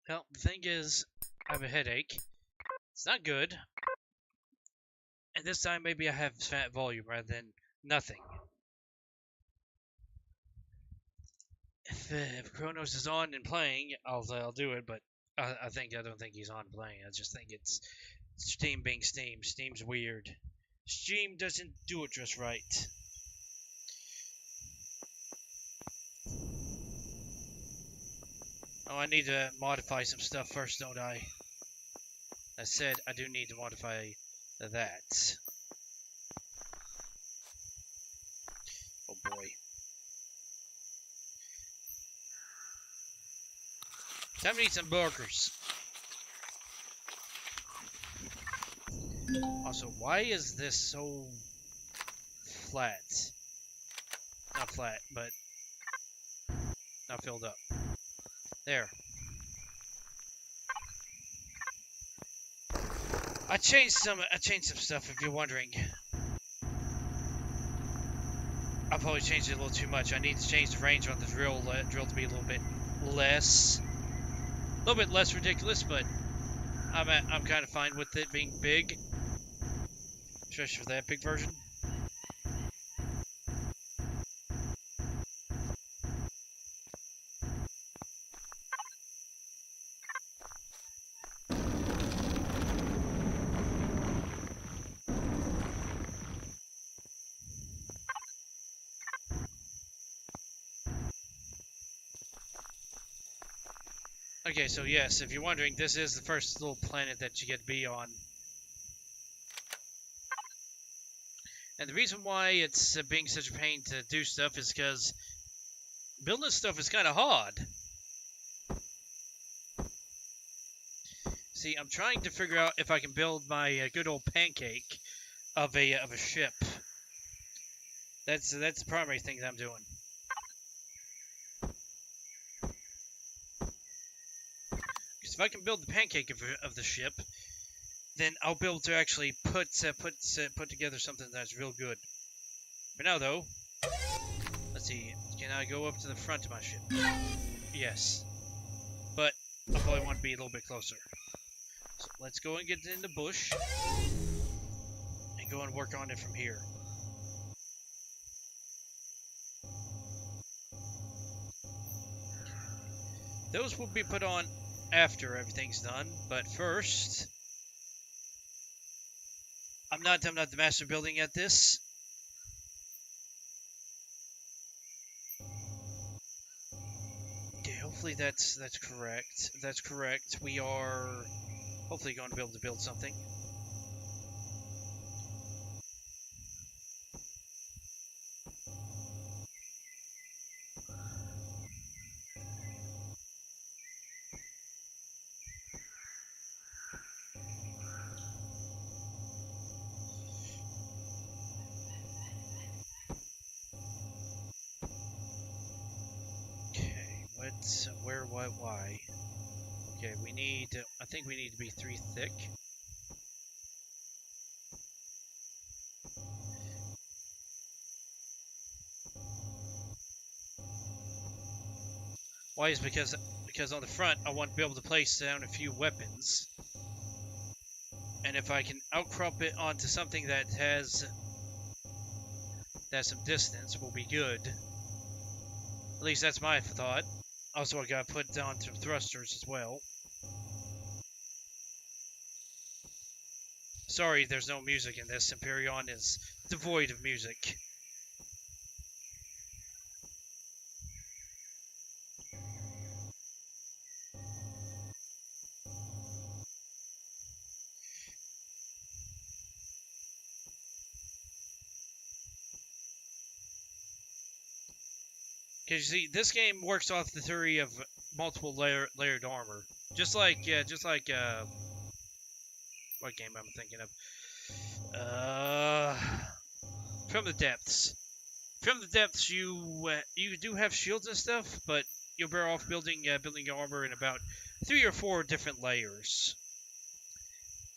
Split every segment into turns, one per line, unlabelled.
Well, the thing is, I have a headache. It's not good. And this time maybe I have fat volume rather than nothing. If Kronos is on and playing, I'll do it. But I don't think he's on playing. I just think it's Steam being Steam. Steam's weird. Steam doesn't do it just right. Oh, I need to modify some stuff first, don't I? I said I do need to modify that. Oh boy. Time to eat some burgers. Also, why is this so flat? Not flat, but not filled up. There. I changed some stuff if you're wondering. I probably changed it a little too much. I need to change the range on the drill to be a little bit less ridiculous, but I'm kind of fine with it being big, especially for that big version. Okay, so yes, if you're wondering, this is the first little planet that you get to be on. And the reason why it's being such a pain to do stuff is because building stuff is kind of hard. See, I'm trying to figure out if I can build my good old pancake of a ship. That's the primary thing that I'm doing. Because if I can build the pancake of the ship, then I'll be able to actually put together something that's real good. For now, though, let's see. Can I go up to the front of my ship? Yes, but I probably want to be a little bit closer. So let's go and get in the bush and go and work on it from here. Those will be put on after everything's done, but first, I'm not the master building at this. Okay, hopefully that's correct. If that's correct, we are hopefully going to be able to build something. Where, what, why? Okay, I think we need to be 3 thick. Why is because on the front, I want to be able to place down a few weapons. And if I can outcrop it onto something that has some distance, will be good. At least that's my thought. Also, I gotta put down some thrusters as well. Sorry, there's no music in this. Empyrion is devoid of music. Because you see, this game works off the theory of multiple layered armor, just like what game I'm thinking of? From the Depths. From the Depths, you do have shields and stuff, but you're better off building your armor in about 3 or 4 different layers.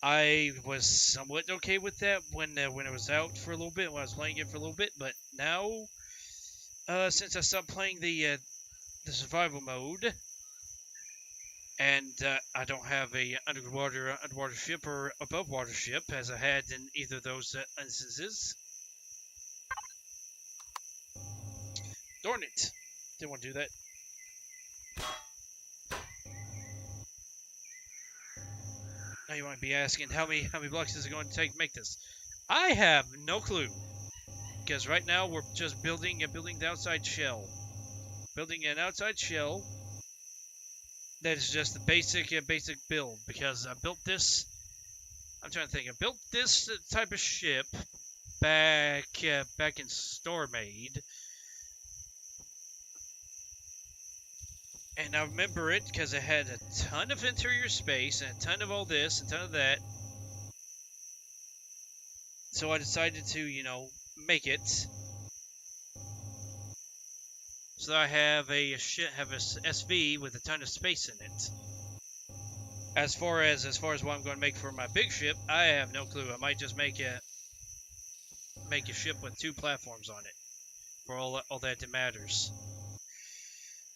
I was somewhat okay with that when it was out for a little bit, when I was playing it for a little bit, but now, since I stopped playing the survival mode, And I don't have a underwater ship or above water ship as I had in either of those instances. Darn it! Didn't want to do that. Now you might be asking, how many blocks is it going to take to make this? I have no clue, because right now we're just building the outside shell, building an outside shell. That is just the basic build, because I built this. I'm trying to think. I built this type of ship back in Store Made. And I remember it because it had a ton of interior space and a ton of all this and a ton of that. So I decided to, you know, make it. So I have a SV with a ton of space in it. As far as what I'm going to make for my big ship, I have no clue. I might just make a ship with 2 platforms on it for all that matters.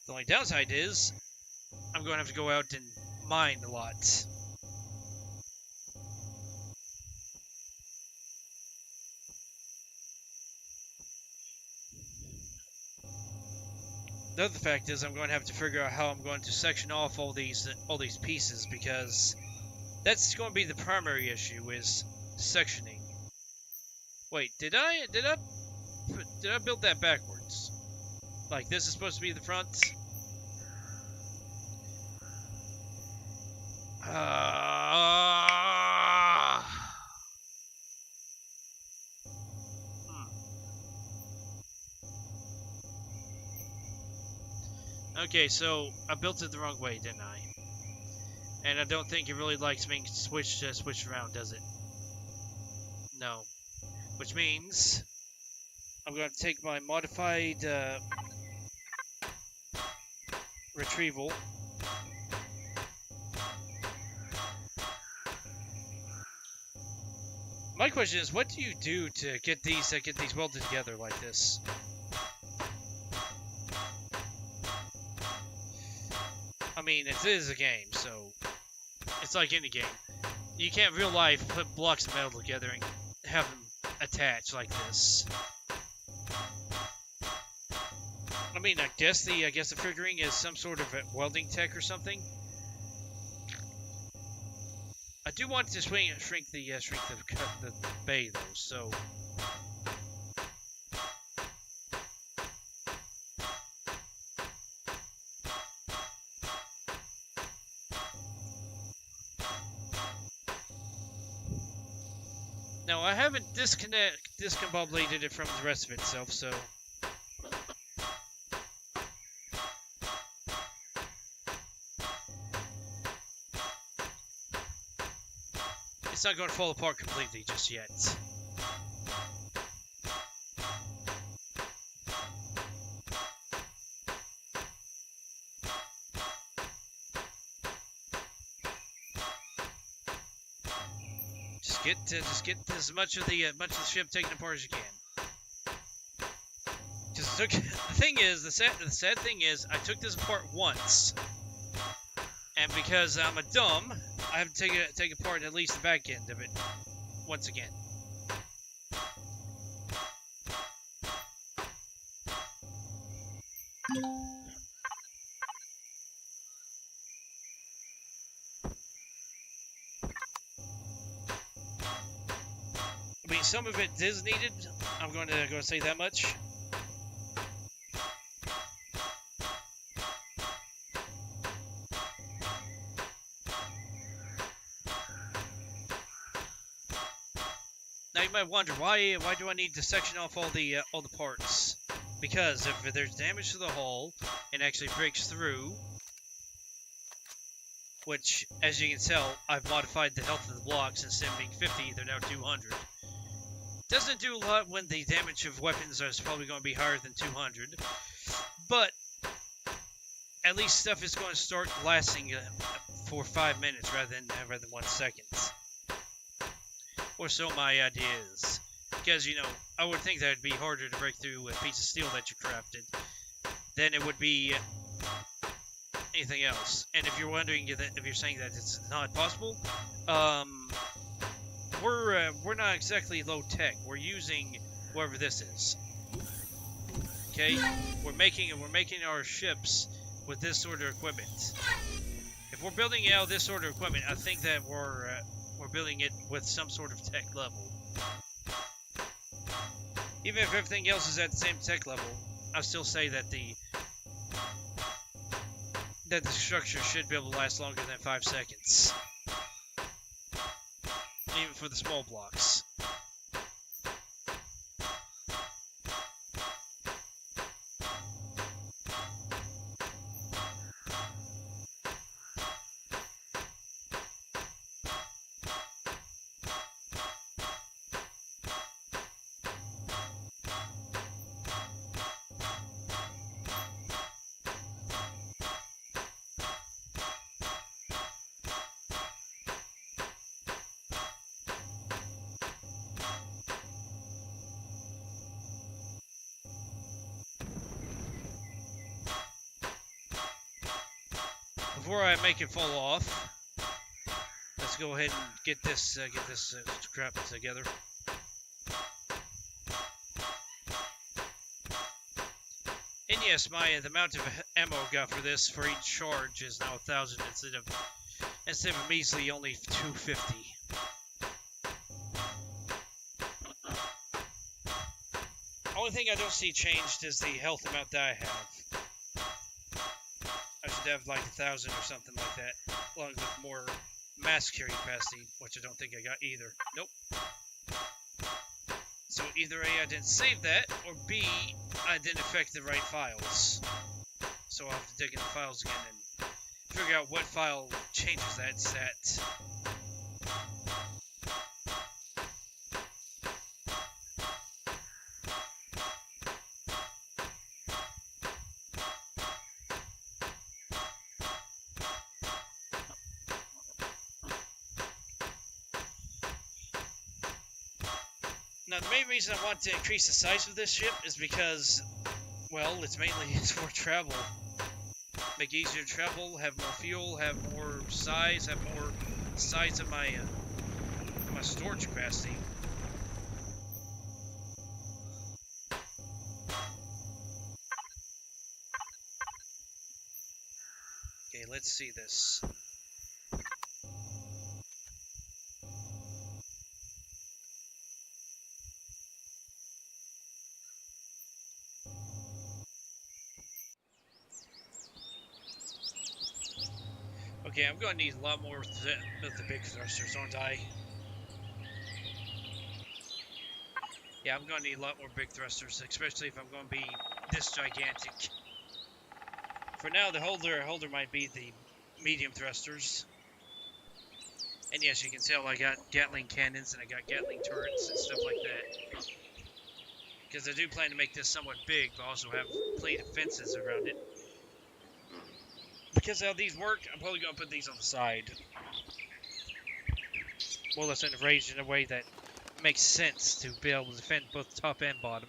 The only downside is I'm going to have to go out and mine a lot. The other fact is I'm going to have to figure out how I'm going to section off all these pieces, because that's going to be the primary issue, is sectioning. Wait, did I build that backwards? Like, this is supposed to be the front? Okay, so I built it the wrong way, didn't I? And I don't think it really likes being switched around, does it? No. Which means I'm going to take my modified retrieval. My question is, what do you do to get these welded together like this? I mean, it is a game, so it's like any game. You can't real life put blocks of metal together and have them attach like this. I mean, I guess the figuring is some sort of a welding tech or something. I do want to shrink the bay though, so. Now I haven't discombobulated it from the rest of itself, so. It's not going to fall apart completely just yet. Just get as much of the ship taken apart as you can. Just the sad thing is, I took this apart once, and because I'm a dumb, I have to take apart at least the back end of it once again. I mean, some of it is needed. I'm going to say that much. Now you might wonder, why do I need to section off all the parts? Because if there's damage to the hull and actually breaks through, which, as you can tell, I've modified the health of the blocks. Instead of being 50, they're now 200. Doesn't do a lot when the damage of weapons is probably going to be higher than 200, but at least stuff is going to start lasting for 5 minutes rather than 1 second. Or so my idea is. Because, you know, I would think that it'd be harder to break through a piece of steel that you crafted than it would be anything else. And if you're wondering if you're saying that it's not possible, we're not exactly low tech. We're using whatever this is. Okay, we're making our ships with this sort of equipment. If we're building out this sort of equipment, I think that we're building it with some sort of tech level. Even if everything else is at the same tech level, I still say that the structure should be able to last longer than 5 seconds. Even for the small blocks. Before I make it fall off, let's go ahead and get this crap together. And yes, the amount of ammo I got for this for each charge is now 1,000 instead of measly only 250. Only thing I don't see changed is the health amount that I have. I should have like 1,000 or something like that, along with more mass carry capacity, which I don't think I got either. Nope. So either A, I didn't save that, or B, I didn't affect the right files. So I'll have to dig in the files again and figure out what file changes that set. Now, the main reason I want to increase the size of this ship is because, well, it's mainly used for travel. Make it easier to travel, have more fuel, have more size of my storage capacity. Okay, let's see this. Okay, I'm going to need a lot more of the big thrusters, aren't I? Yeah, I'm going to need a lot more big thrusters, especially if I'm going to be this gigantic. For now, the holder might be the medium thrusters. And yes, you can tell I got Gatling cannons and I got Gatling turrets and stuff like that. Because I do plan to make this somewhat big, but also have plenty of fences around it. Because how these work, I'm probably going to put these on the side. More or less arranged in a way that makes sense to be able to defend both top and bottom.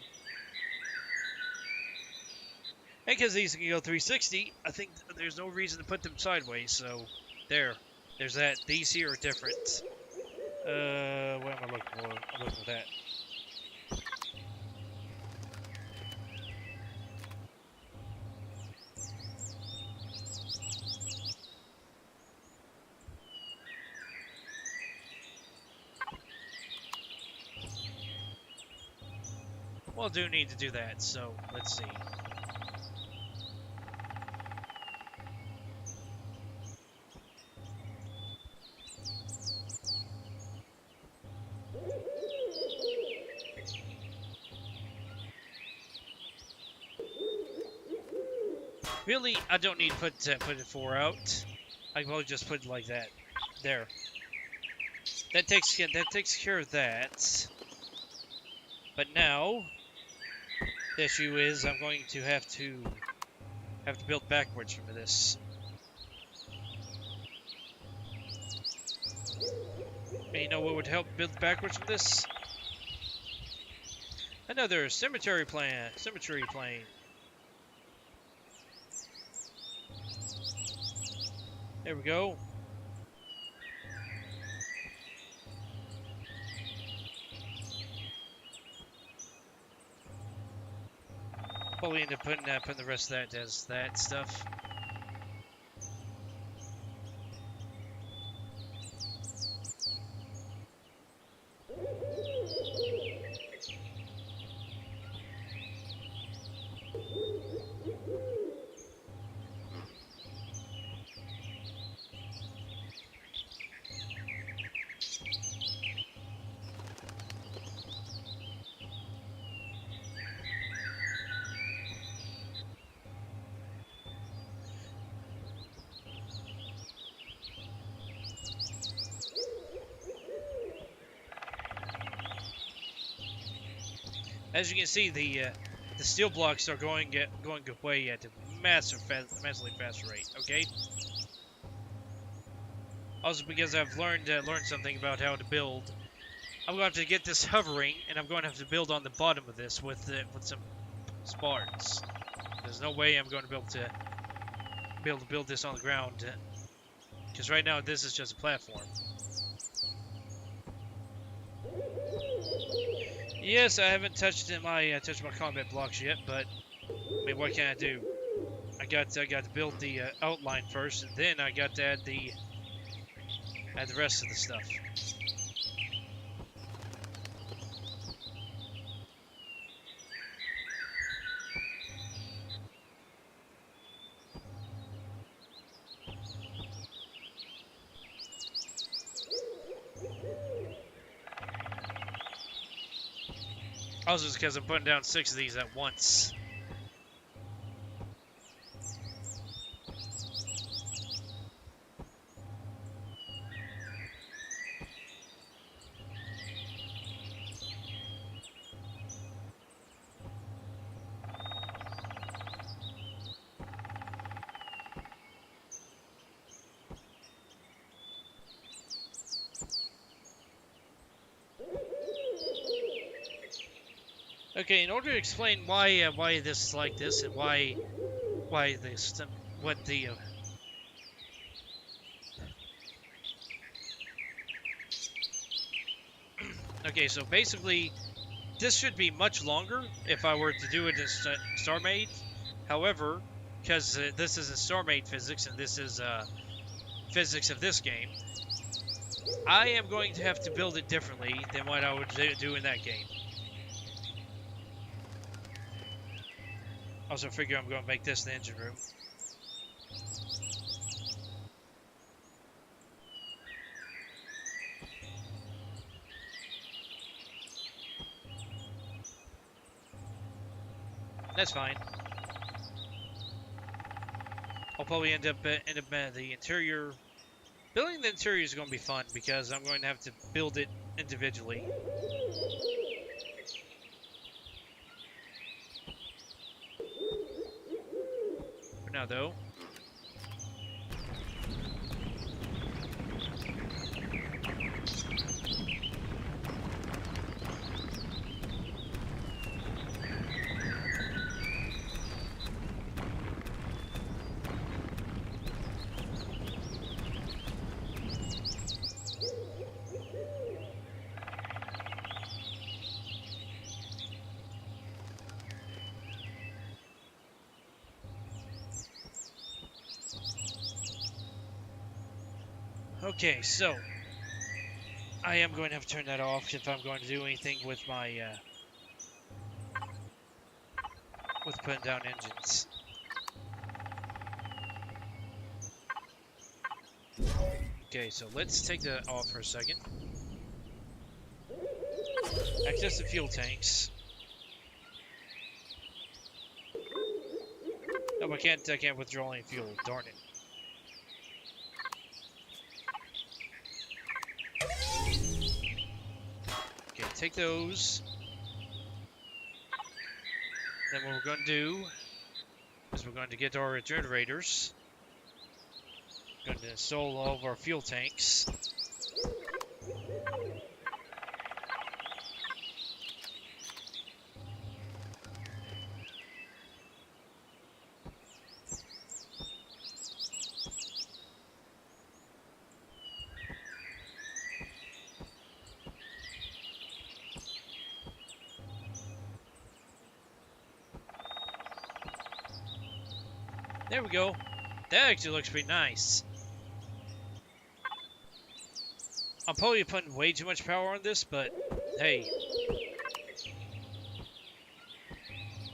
And because these can go 360, I think there's no reason to put them sideways, so there's that. These here are different. What am I looking for? I'm looking for that. Well, I do need to do that, so let's see. Really, I don't need to put it 4 out. I can probably just put it like that. There. That takes care of that. But now, the issue is I'm going to have to build backwards from this. And you know what would help build backwards from this? Another symmetry plane. There we go. Probably end up putting the rest of that as that stuff. As you can see, the steel blocks are going away at a massively fast rate. Okay. Also, because I've learned something about how to build, I'm going to have to get this hovering, and I'm going to have to build on the bottom of this with some spars. There's no way I'm going to be able to build this on the ground, because right now this is just a platform. Yes, I haven't touched my combat blocks yet, but I mean, what can I do? I got to build the outline first, and then I got to add the rest of the stuff. Also, it's because I'm putting down 6 of these at once. Okay, in order to explain why this is like this and why this what the okay, so basically this should be much longer if I were to do it in StarMade. However, because this is in StarMade physics and this is physics of this game, I am going to have to build it differently than what I would do in that game. Also figure I'm going to make this the engine room. That's fine. I'll probably end up the interior. Building the interior is going to be fun because I'm going to have to build it individually. For now, though. Okay, so I am going to have to turn that off if I'm going to do anything with my with putting down engines. Okay, so let's take that off for a second. Access the fuel tanks. Oh, I can't withdraw any fuel. Darn it. Okay, take those. Then what we're going to do is we're going to get our generators. We're going to install all of our fuel tanks. There we go. That actually looks pretty nice. I'm probably putting way too much power on this, but hey.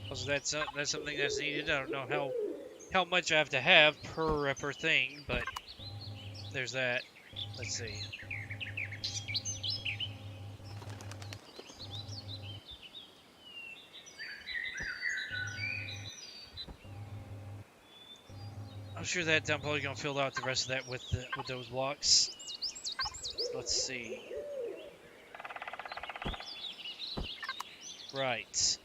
Also, that's something that's needed. I don't know how much I have to have per thing, but there's that. Let's see. I'm sure that I'm probably gonna fill out the rest of that with those blocks. Let's see. Right.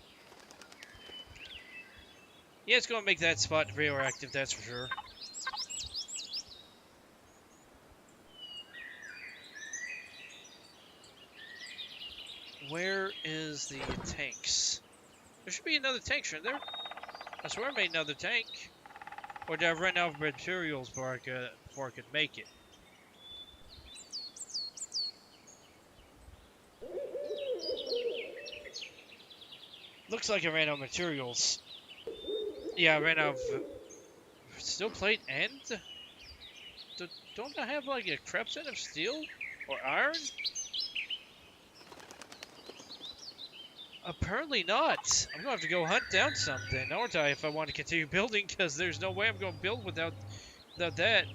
Yeah, it's gonna make that spot radioactive, that's for sure. Where is the tanks? There should be another tank, shouldn't there? I swear I made another tank. Or did I run out of materials before I could make it? Looks like I ran out of materials. Yeah, I ran out of steel plate and... Don't I have like a crap set of steel? Or iron? Apparently not. I'm gonna have to go hunt down something, aren't I, if I want to continue building, because there's no way I'm gonna build without that.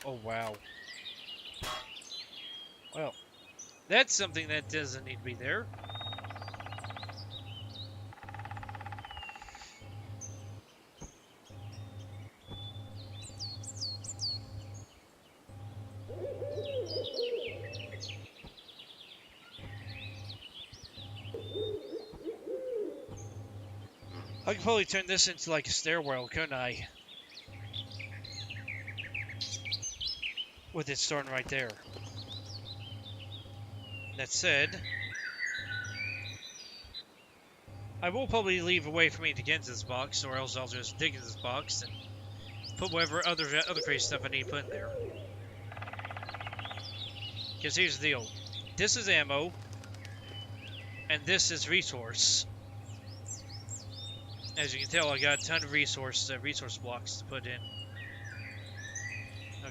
Oh wow. Well, that's something that doesn't need to be there. I could probably turn this into like a stairwell, couldn't I? With it starting right there. That said, I will probably leave a way for me to get into this box, or else I'll just dig into this box and put whatever other crazy stuff I need to put in there. Because here's the deal. This is ammo, and this is resource. As you can tell, I got a ton of resource blocks to put in.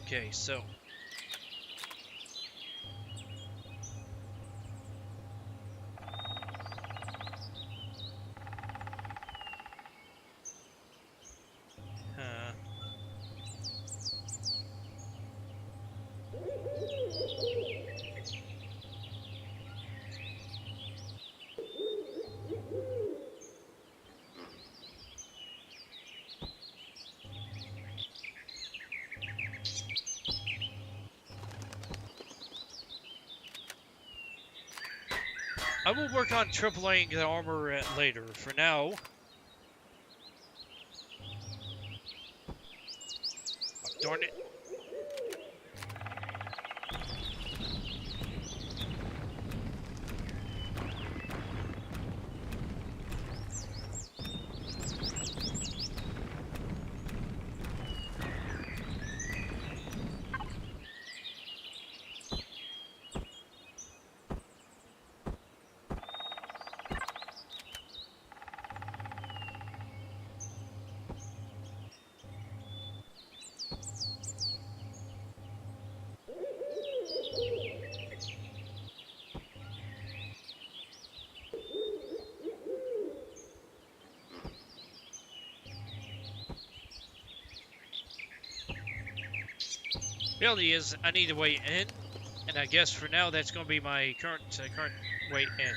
Okay, so... I will work on tripling the armor later. For now... Oh, darn it. Reality is, I need a way in, and I guess for now that's going to be my current way in.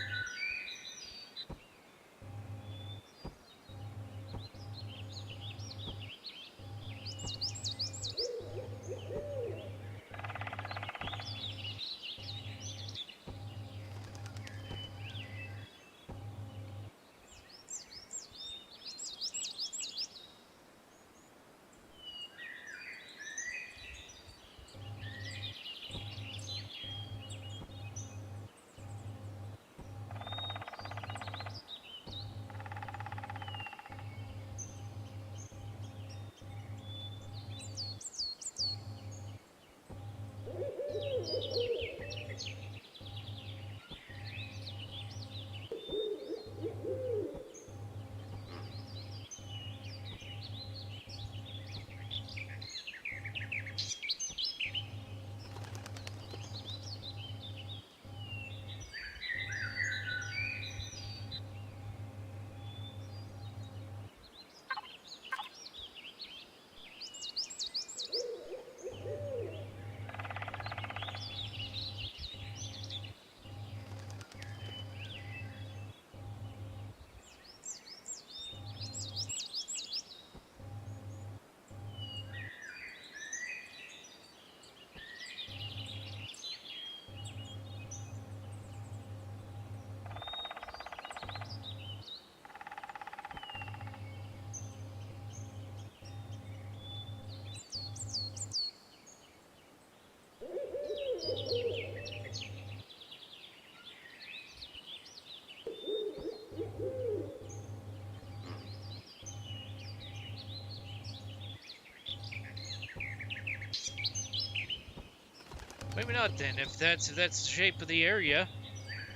Maybe not then. If that's the shape of the area,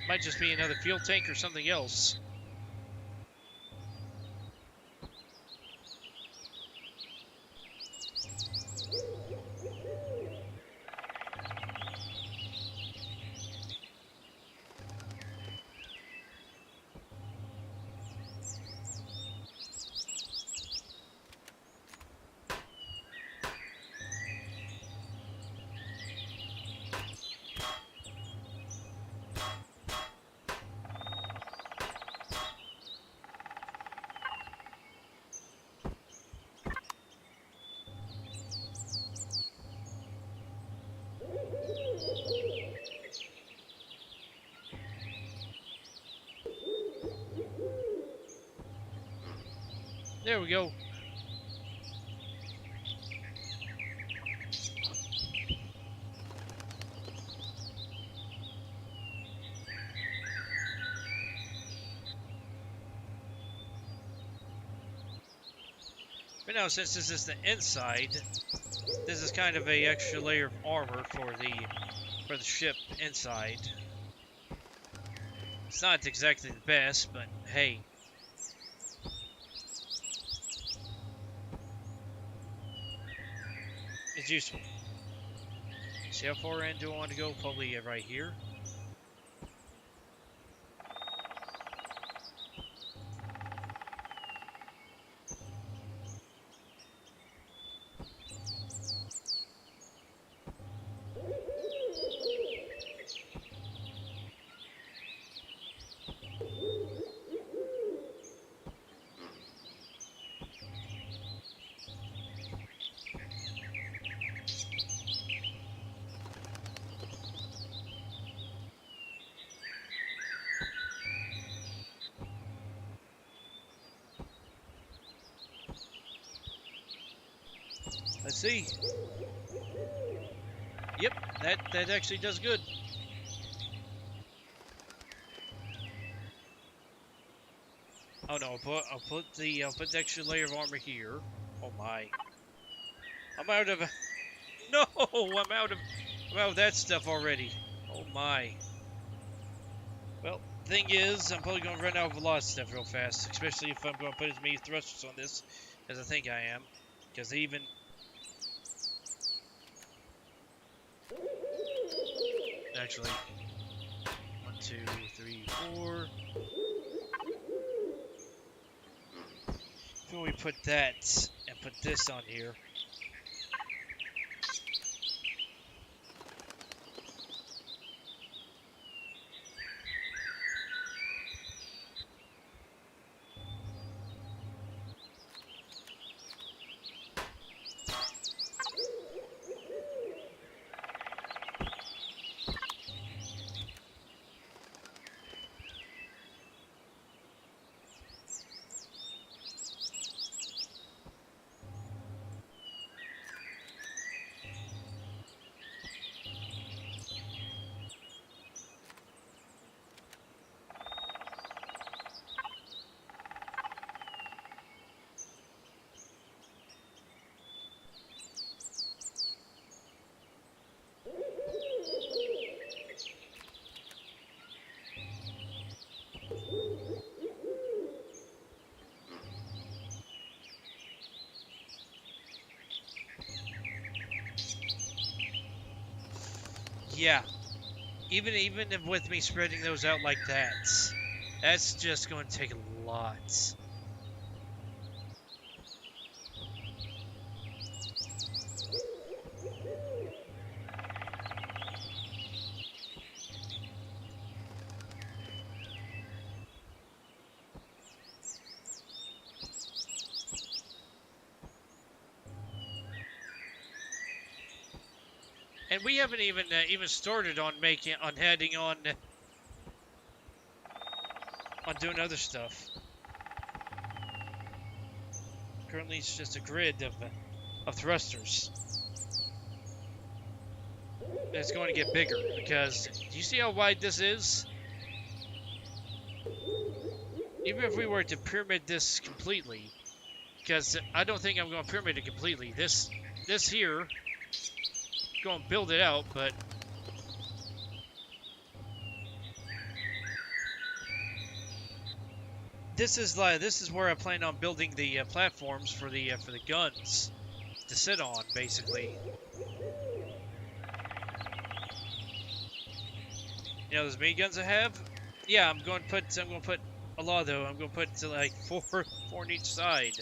might just be another fuel tank or something else. There we go. But now, since this is the inside, this is kind of a extra layer of armor for the ship inside. It's not exactly the best, but hey. It's useful. See how far in do I want to go? Probably right here. Let's see. Yep, that actually does good. Oh no, I'll put the extra layer of armor here. Oh my. I'm out of no, I'm out of that stuff already. Oh my. Well, thing is, I'm probably gonna run out of a lot of stuff real fast, especially if I'm gonna put as many thrusters on this as I think I am. Because even actually 1, 2, 3, 4. Before we put that and put this on here. Yeah, even with me spreading those out like that, that's just going to take a lot. And we haven't even started on heading on doing other stuff. Currently, it's just a grid of thrusters. And it's going to get bigger because do you see how wide this is? Even if we were to pyramid this completely, because I don't think I'm going to pyramid it completely. This here. Go and build it out, but this is where I plan on building the platforms for the guns to sit on, basically. You know those miniguns I have? Yeah, I'm going to put a lot though. I'm going to put like four on each side.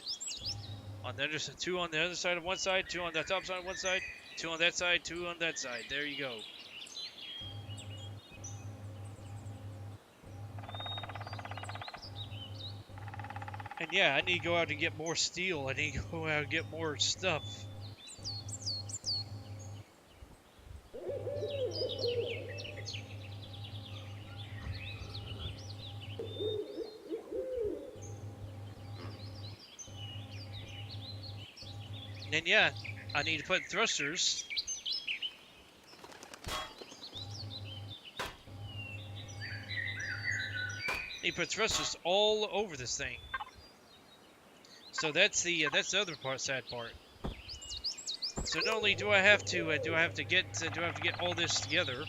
On the other side, 2 on the other side of one side, 2 on the top side of one side, 2 on that side, 2 on that side. There you go. And yeah, I need to go out and get more steel. I need to go out and get more stuff. And yeah, I need to put thrusters. I need to put thrusters all over this thing. So that's the other sad part. So not only do I have to get all this together.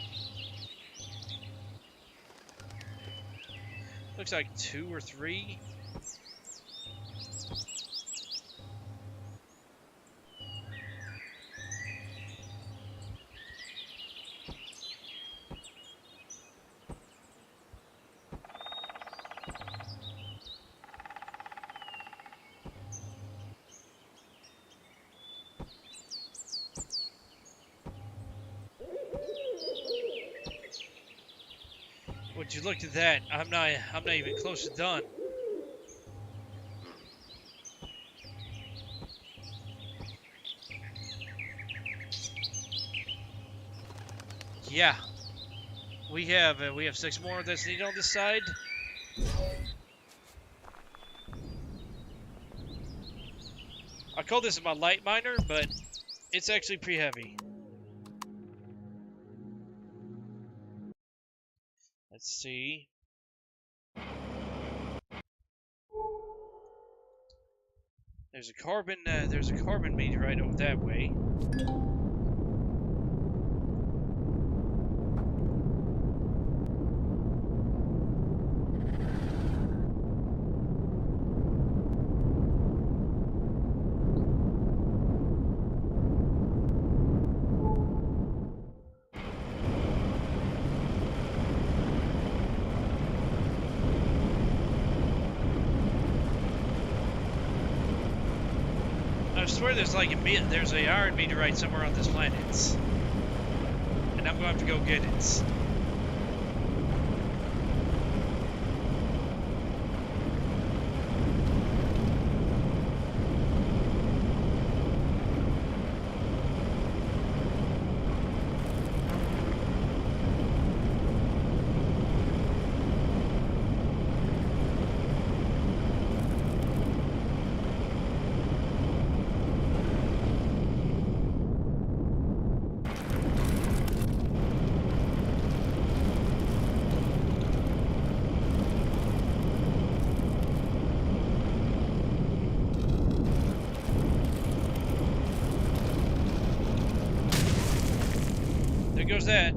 Looks like 2 or 3. Would you look at that? I'm not even close to done. Yeah. We have 6 more that's needed on this side. I call this my light miner, but it's actually pretty heavy. Let's see. There's a carbon meteorite over that way. I swear there's a iron meteorite somewhere on this planet, and I'm going to have to go get it. There goes that.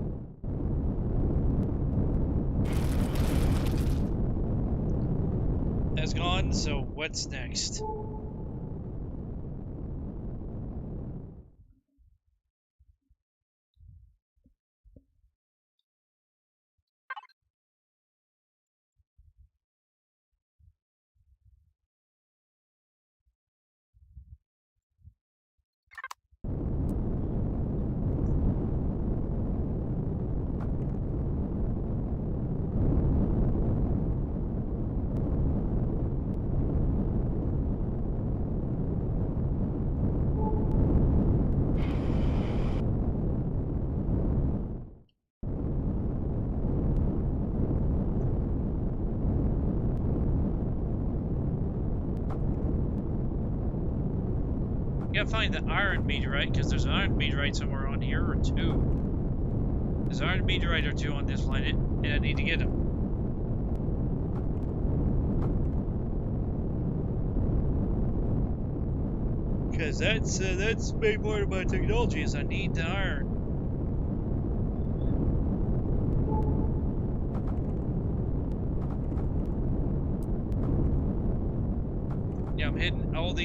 That's gone, so what's next? Gotta find the iron meteorite, because there's an iron meteorite somewhere on here, or 2. There's an iron meteorite or 2 on this planet, and I need to get them. Because that's a big part of my technology is I need the iron.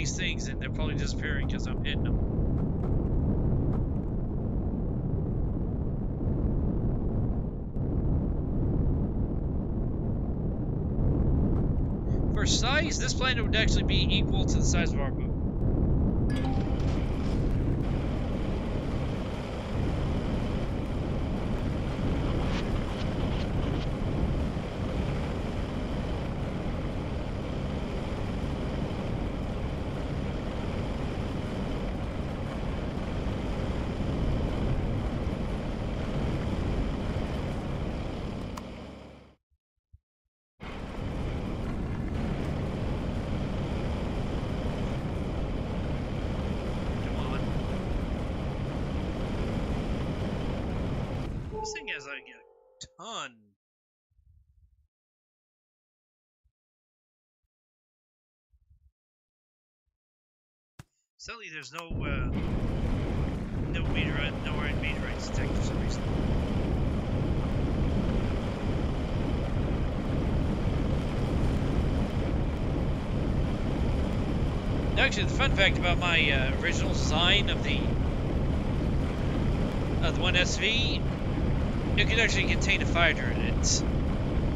these things and they're probably disappearing because I'm hitting them. For size, this planet would actually be equal to the size of our moon. This thing has like a ton. Sadly, there's no meteorite, no meteorites detected for some reason. Actually, the fun fact about my original design of the one SV, it could actually contain a fighter in it.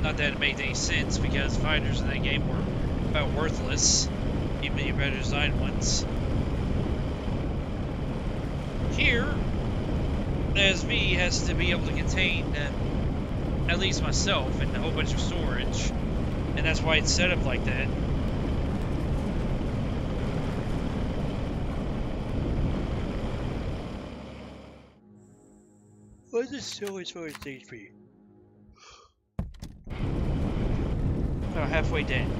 Not that it made any sense because fighters in that game were about worthless, even the better designed ones. Here, SV has to be able to contain at least myself and a whole bunch of storage, and that's why it's set up like that. What's the storage for HP? Oh, halfway down.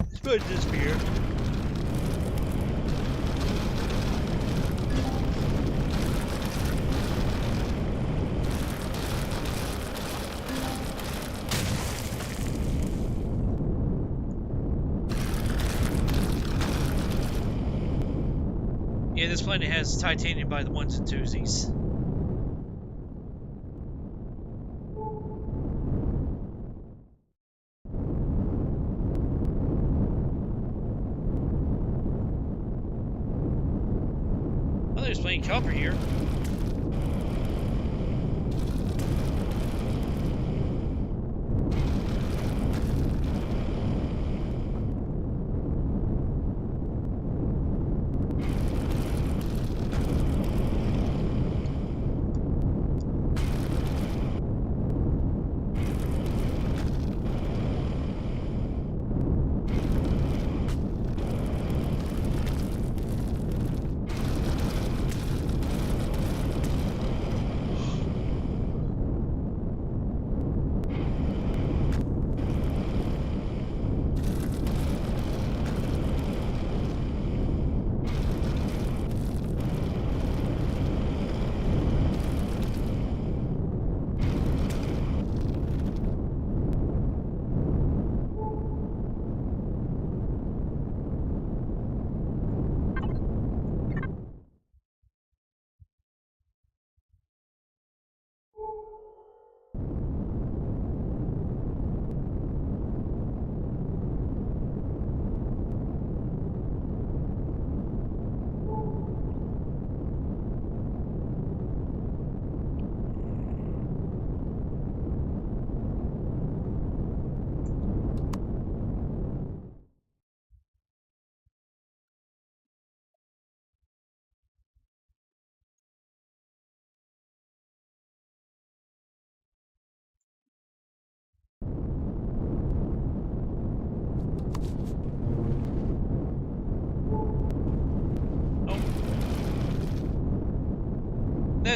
Let's put this here. Yeah, this planet has titanium by the ones and twosies. Oh, there's plenty of copper here.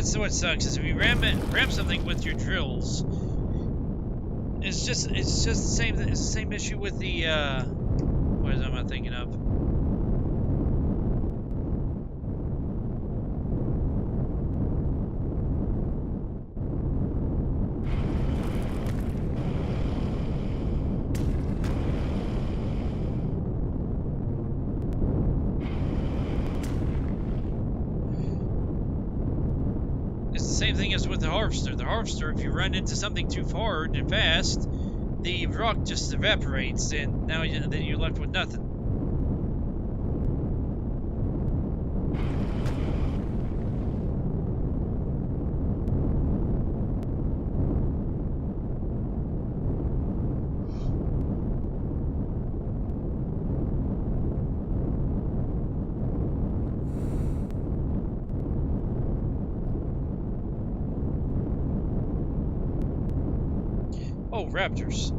that's what sucks, is if you ram something with your drills, it's just the same issue with the what am I thinking of? Same thing as with the harvester. The harvester, if you run into something too hard and fast, the rock just evaporates, and now then you're left with nothing. Oh, raptors.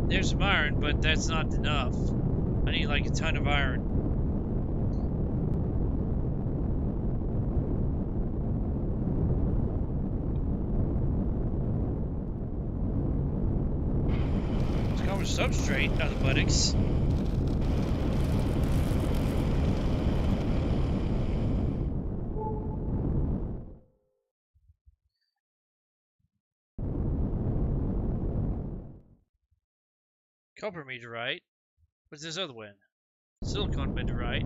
There's some iron, but that's not enough. I need like a ton of iron. Let's go with substrate out of the buttocks. Copper meteorite. What's this other one? Silicon meteorite.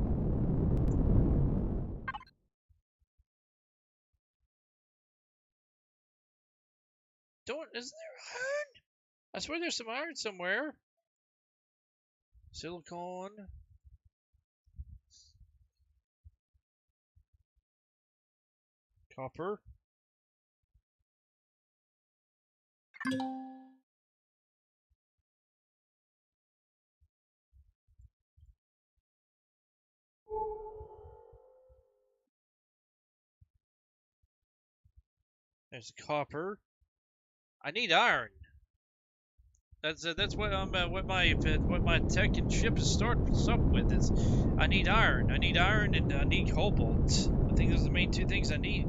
Isn't there iron? I swear there's some iron somewhere. Silicon. Copper. There's copper. I need iron. That's what what my tech and ship is starts up with is I need iron. I need iron and I need cobalt. I think those are the main two things I need.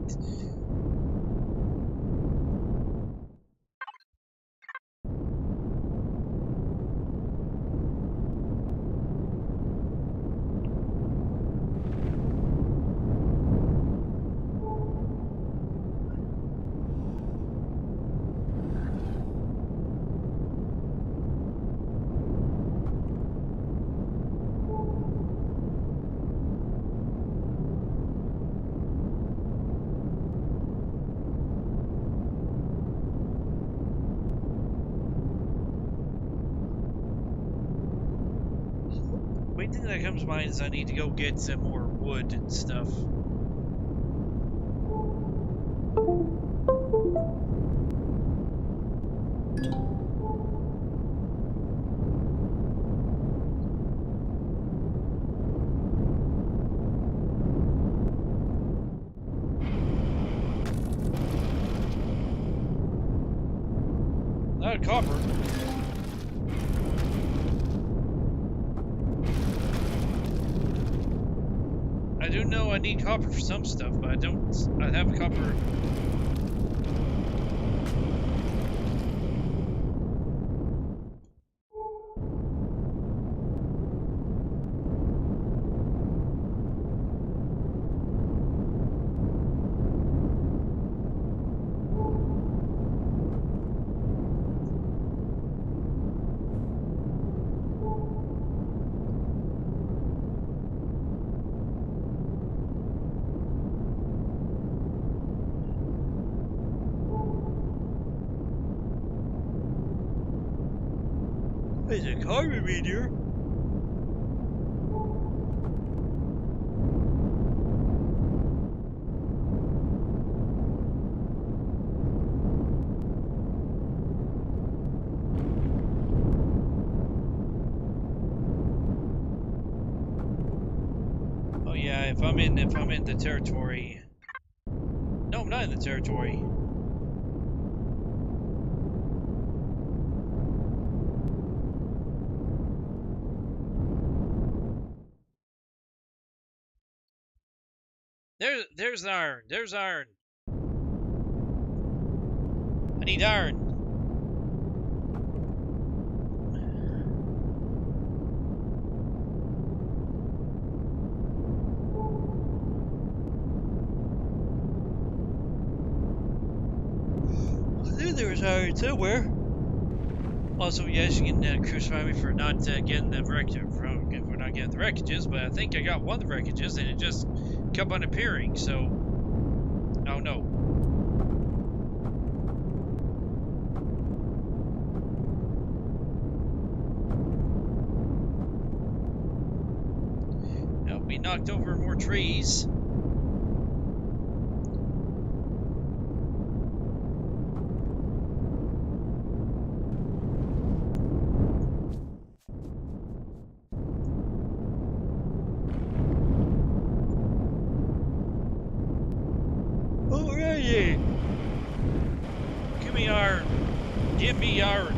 Main thing that comes to mind is I need to go get some more wood and stuff. A lot of copper. I do know I need copper for some stuff, but I have copper. carbon meter. Oh yeah, if I'm in the territory. No, I'm not in the territory. There's iron. There's iron. I need iron. I knew there was iron somewhere. Also, yes, you can crucify me for not getting the for not getting the wreckages, but I think I got one of the wreckages and it just kept on appearing. So, oh no. Now we knocked over more trees. Alrighty. Give me iron. Give me iron.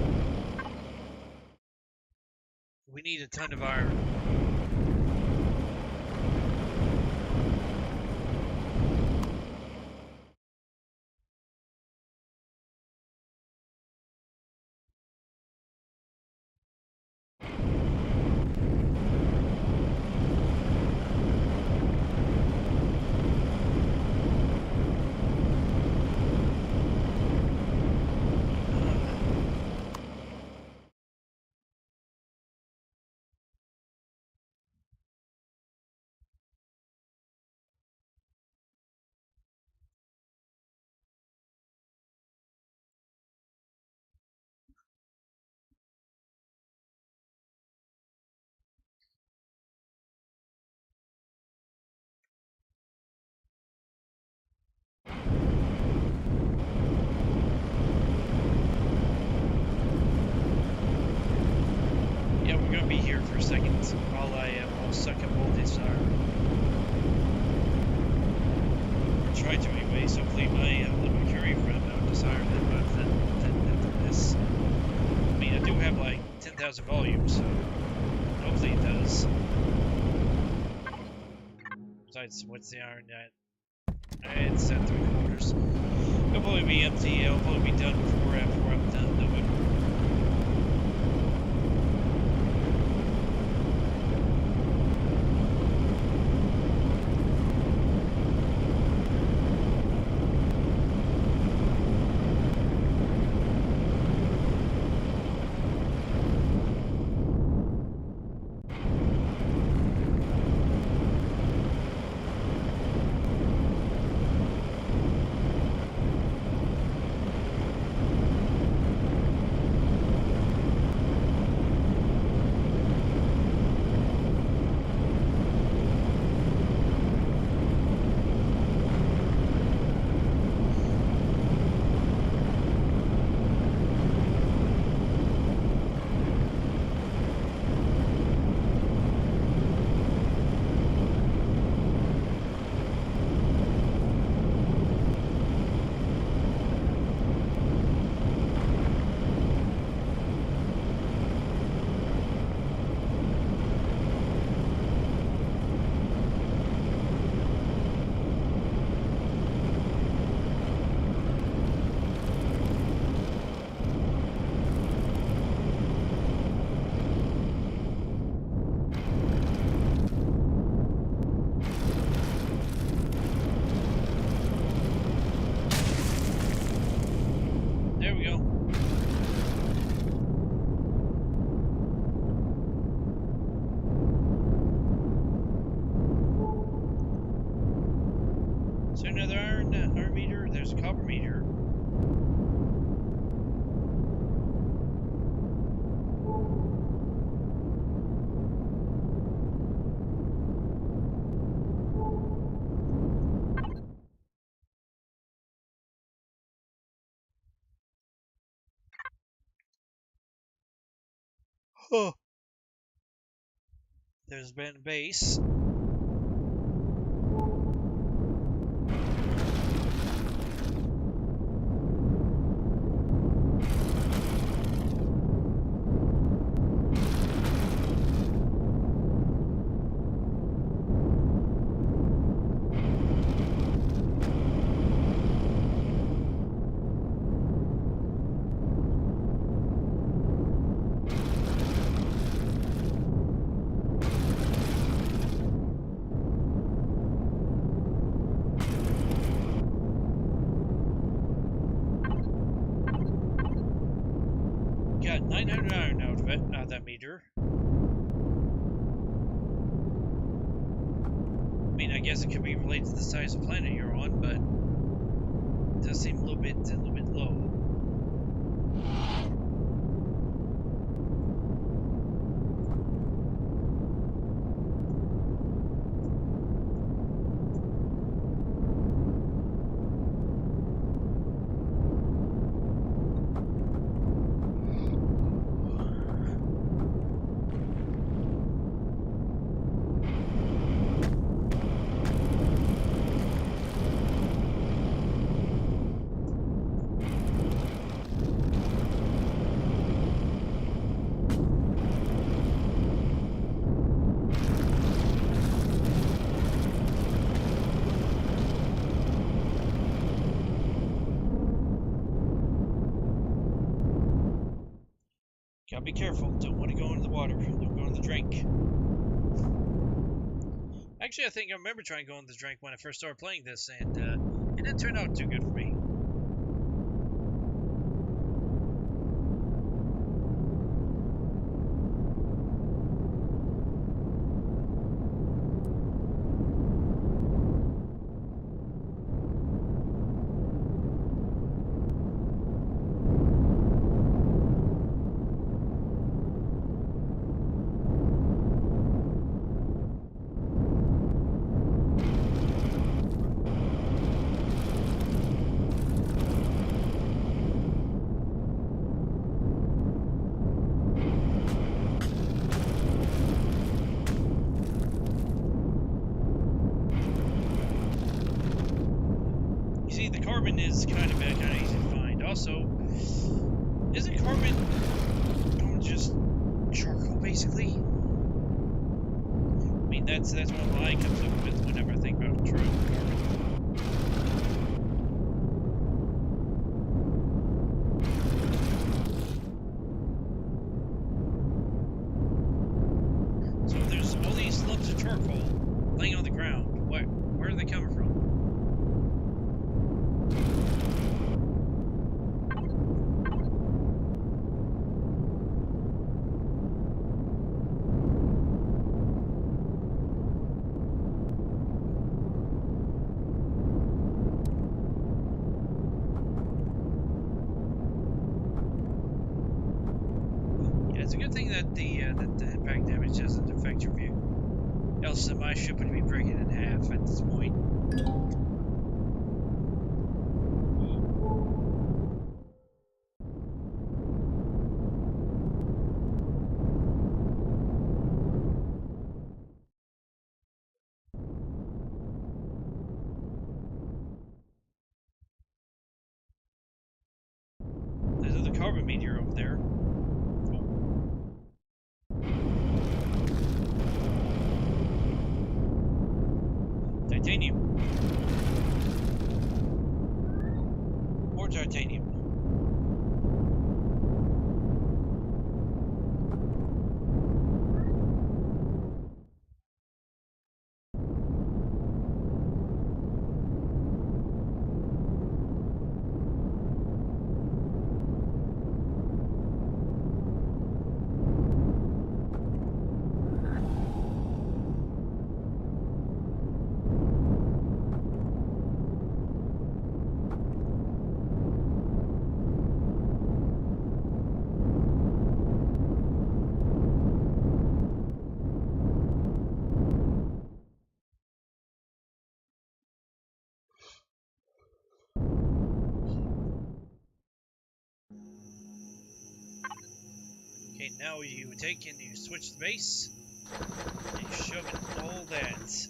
We need a ton of iron. Yeah, we're gonna be here for a second while I will suck up all this iron. Or try to anyway, so hopefully my little Mercury run out this iron than this. I mean, I do have like 10,000 volumes, so hopefully it does. Besides, what's the iron at? It's at 3/4. It'll probably be empty. It'll probably be done before I'm done though. There we go. Is there another iron meter? There's a copper meter. Oh. There's been base. Got 900 iron out of it, out of that meter. I mean, I guess it could be related to the size of planet you're on, but it does seem a little bit low. Gotta be careful. Don't want to go into the water. Don't go in the drink. Actually, I think I remember trying to go in the drink when I first started playing this, and it didn't turn out too good for me. You see, the carbon is kind of easy to find. Also, isn't carbon just charcoal, basically? I mean, that's what I comes up with whenever I think about carbon. So there's all these lumps of charcoal laying on the ground. Where are they coming from? It's a good thing that the impact damage doesn't affect your vehicle. Else my ship would be breaking in half at this point. There's another carbon meteor over there. Titanium. More titanium. Now you take and you switch the base, and you shove in all that.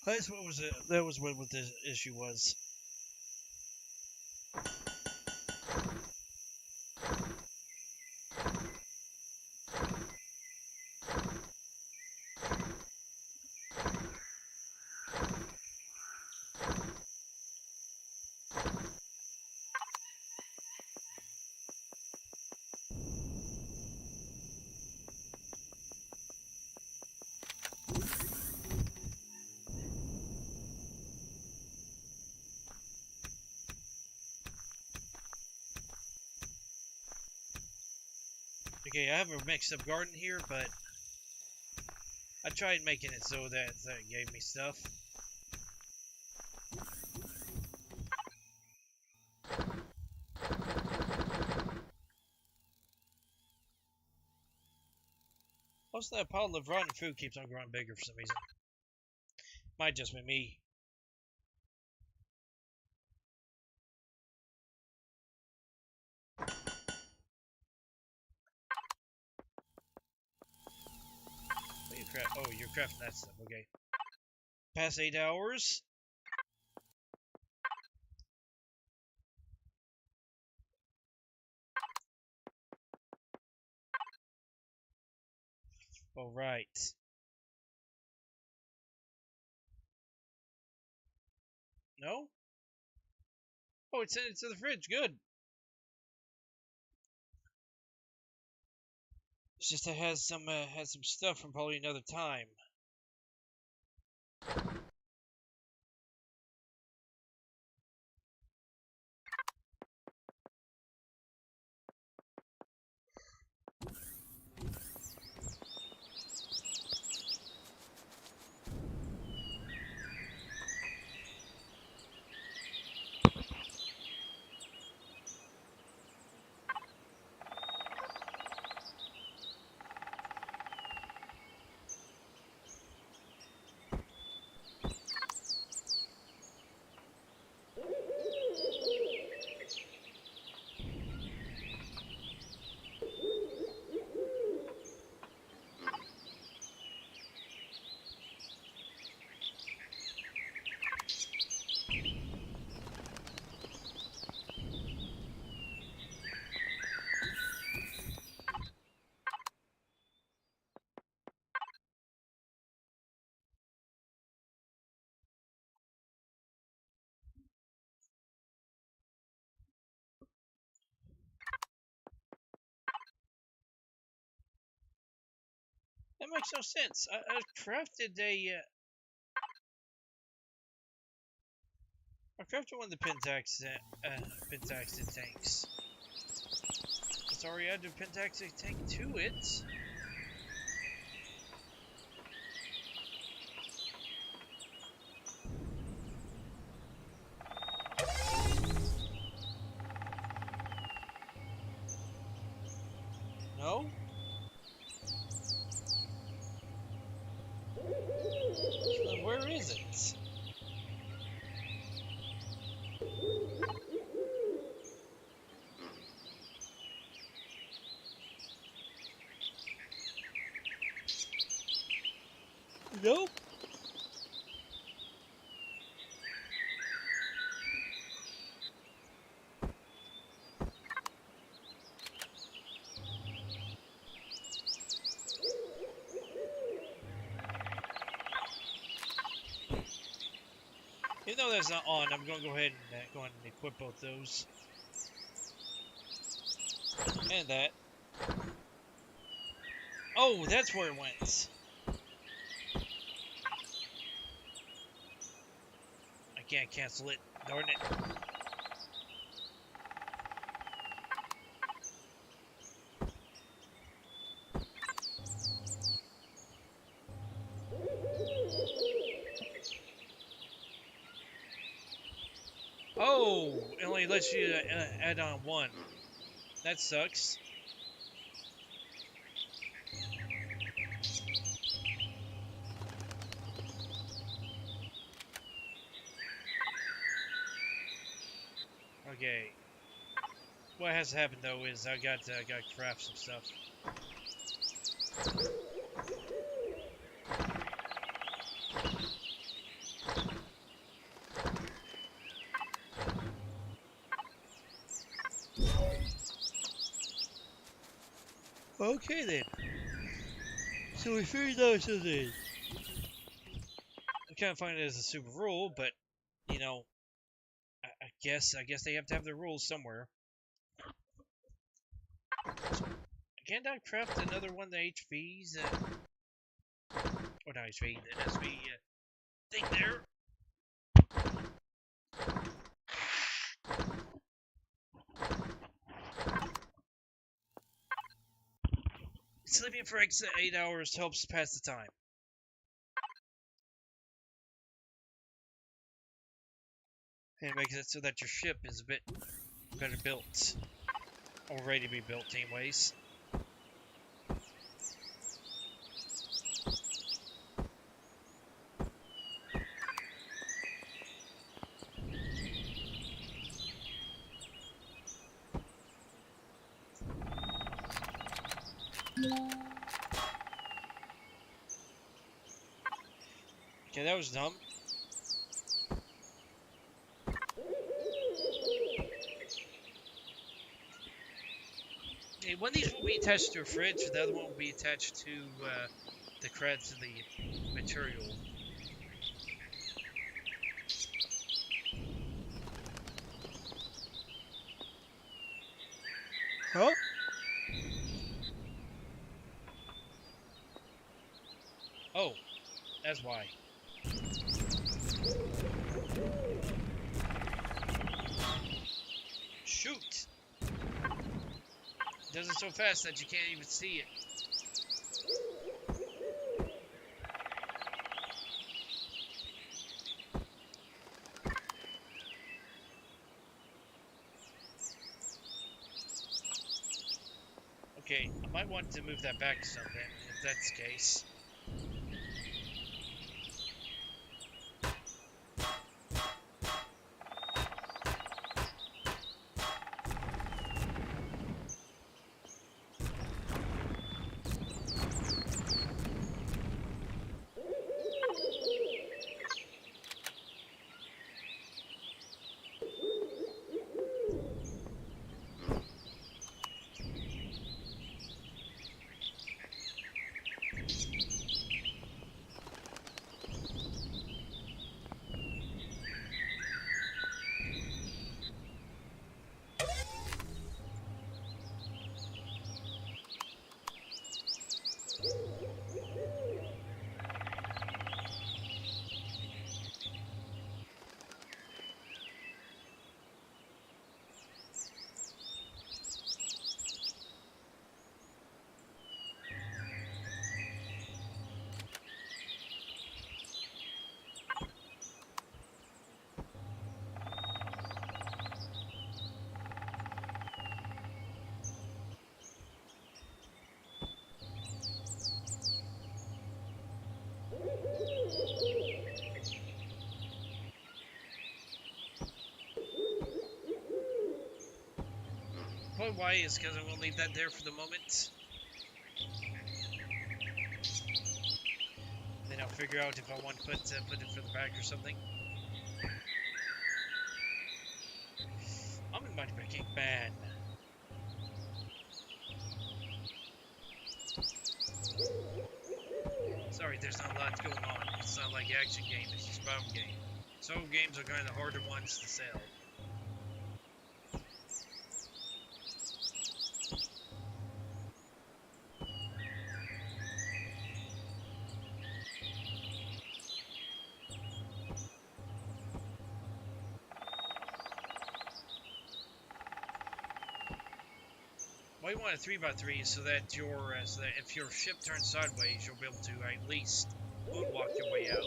That's what was it. That was what the issue was. Okay, I have a mixed up garden here, but I tried making it so that it gave me stuff. Also, that pile of rotten food keeps on growing bigger for some reason. Might just be me. Oh, you're crafting that stuff. Okay. Past 8 hours. All right. No? Oh, it's sent it to the fridge. Good. It's just it has some stuff from probably another time. That makes no sense. I crafted I crafted one of the pentaxid tanks. It's already added a pentaxid tank to it. No? So then where is it? Nope. Even though that's not on, I'm going to go ahead and go ahead and equip both those. And that. Oh, that's where it went. I can't cancel it. Darn it. only lets you add on one. That sucks. Okay. What has happened though is I got to craft some stuff. Okay then. So we figured out something. I can't find it as a super rule, but you know, I guess they have to have their rules somewhere. Can't I craft another one of the HVs? Or not HV, the SV thing there. Sleeping for 8 hours helps pass the time. And it makes it so that your ship is a bit better built. Or ready to be built anyways. Okay, that was dumb. Okay, one of these will be attached to a fridge, the other one will be attached to the creds of the material. Huh? Oh, that's why. Shoot! It does it so fast that you can't even see it. Okay, I might want to move that back to something, if that's the case. Probably why is because I'm gonna leave that there for the moment. Then I'll figure out if I want to put it for the back or something. I'm in Mighty Pancake, man. Sorry, there's not a lot going on. It's not like action game, it's just battle game. So games are kind of the harder ones to sell. Why you want a 3x3 so that if your ship turns sideways, you'll be able to at least walk your way out.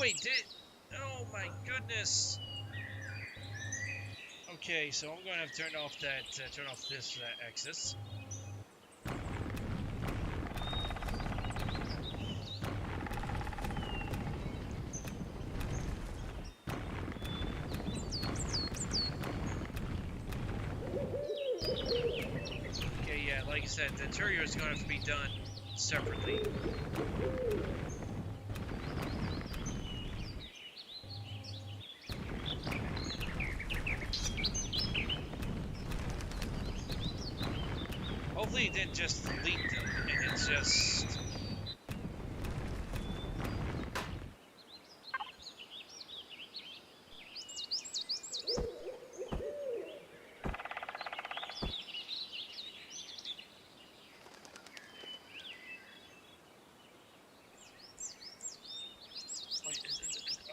wait, oh my goodness. Okay, so I'm going to have to turn off this axis. Okay, yeah, like I said, the interior is going to have to be done separately. Hopefully it didn't just delete them, and it's just...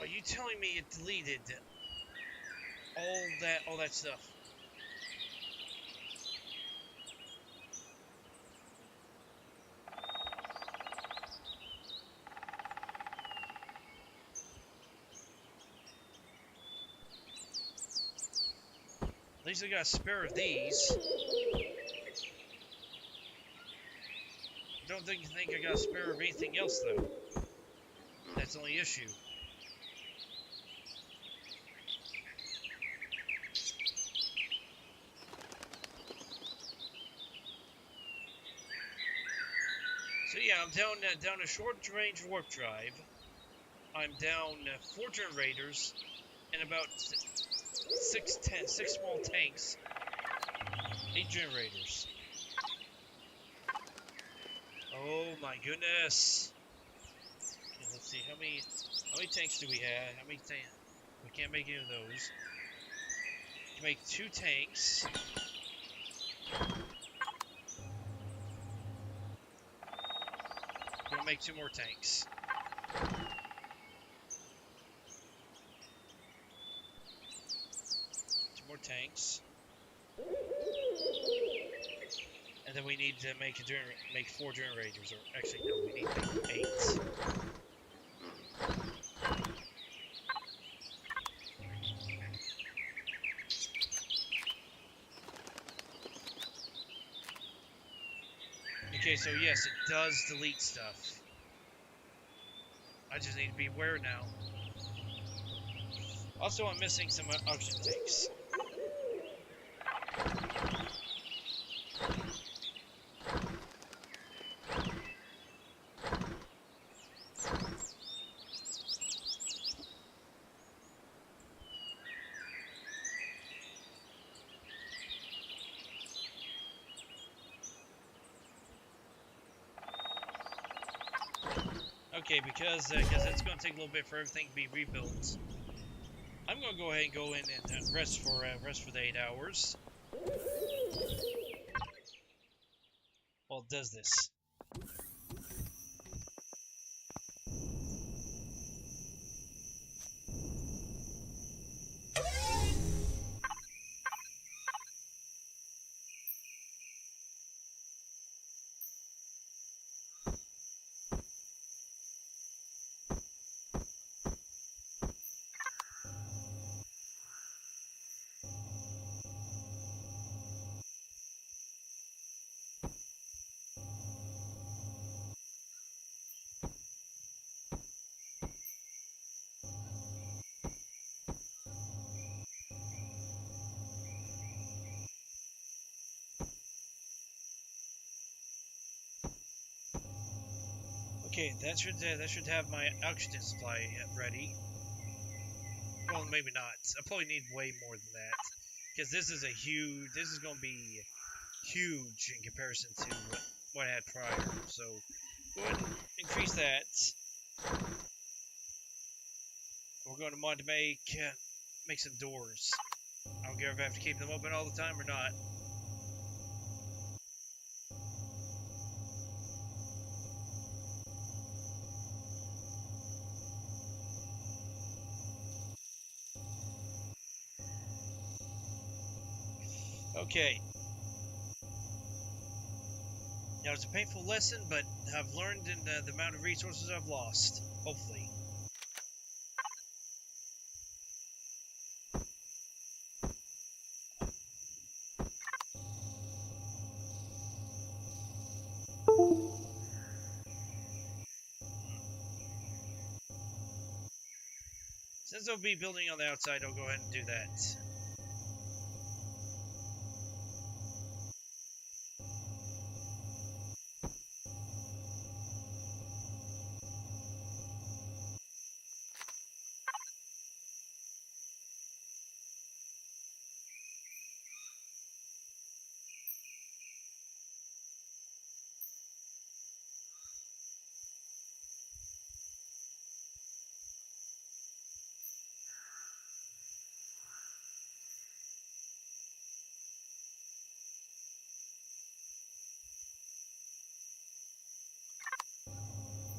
Are you telling me it deleted all that stuff? At least I got a spare of these. Don't think I got a spare of anything else though. That's the only issue. So yeah, I'm down a short range warp drive. I'm down 4 generators and about 6 small tanks. 8 generators. Oh my goodness. Okay, let's see how many tanks do we have? How many tanks? We can't make any of those. We can make 2 tanks. We'll make 2 more tanks. 2 more tanks. And then we need to make 4 generators, or actually no, we need to make 8. Okay, so yes, it does delete stuff. I just need to be aware now. Also, I'm missing some oxygen tanks. Okay, because it's going to take a little bit for everything to be rebuilt. I'm going to go ahead and go in and rest for the 8 hours. Well, it does this. Okay, that should have my oxygen supply ready. Well, maybe not. I probably need way more than that, because this is going to be huge in comparison to what I had prior. So go ahead and increase that. We're going to want to make some doors. I don't care if I have to keep them open all the time or not. Okay. Now, it's a painful lesson, but I've learned in the amount of resources I've lost. Hopefully. Since I'll be building on the outside, I'll go ahead and do that.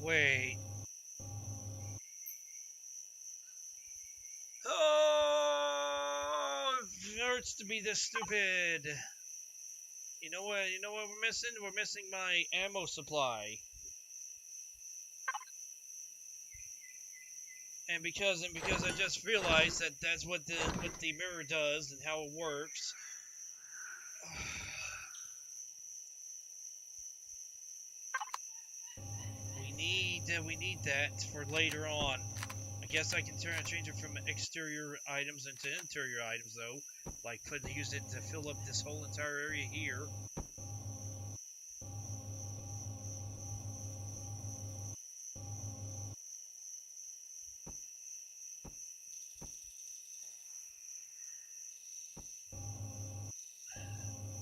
Wait. Oh, it hurts to be this stupid. You know what? You know what we're missing? We're missing my ammo supply. And because I just realized that that's what the mirror does and how it works. We need that for later on. I guess I can change it from exterior items into interior items though, like use it to fill up this whole entire area here.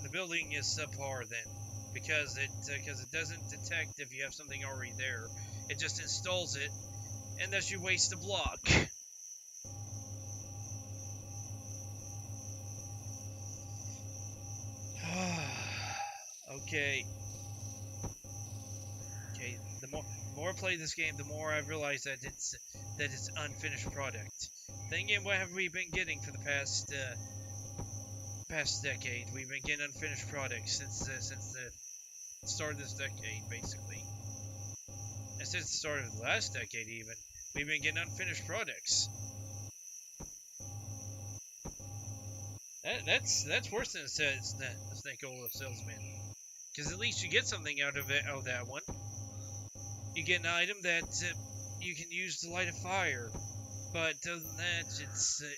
The building is subpar then, because it doesn't detect if you have something already there. It just installs it, and thus you waste a block. Okay. Okay. The more I play this game, the more I realize that it's unfinished product. Then again, what have we been getting for the past decade? We've been getting unfinished products since the start of this decade, basically. And since the start of the last decade, even, we've been getting unfinished products. That's worse than a snake oil salesman, because at least you get something out of it. Out of that one, you get an item that you can use to light a fire. But other than that,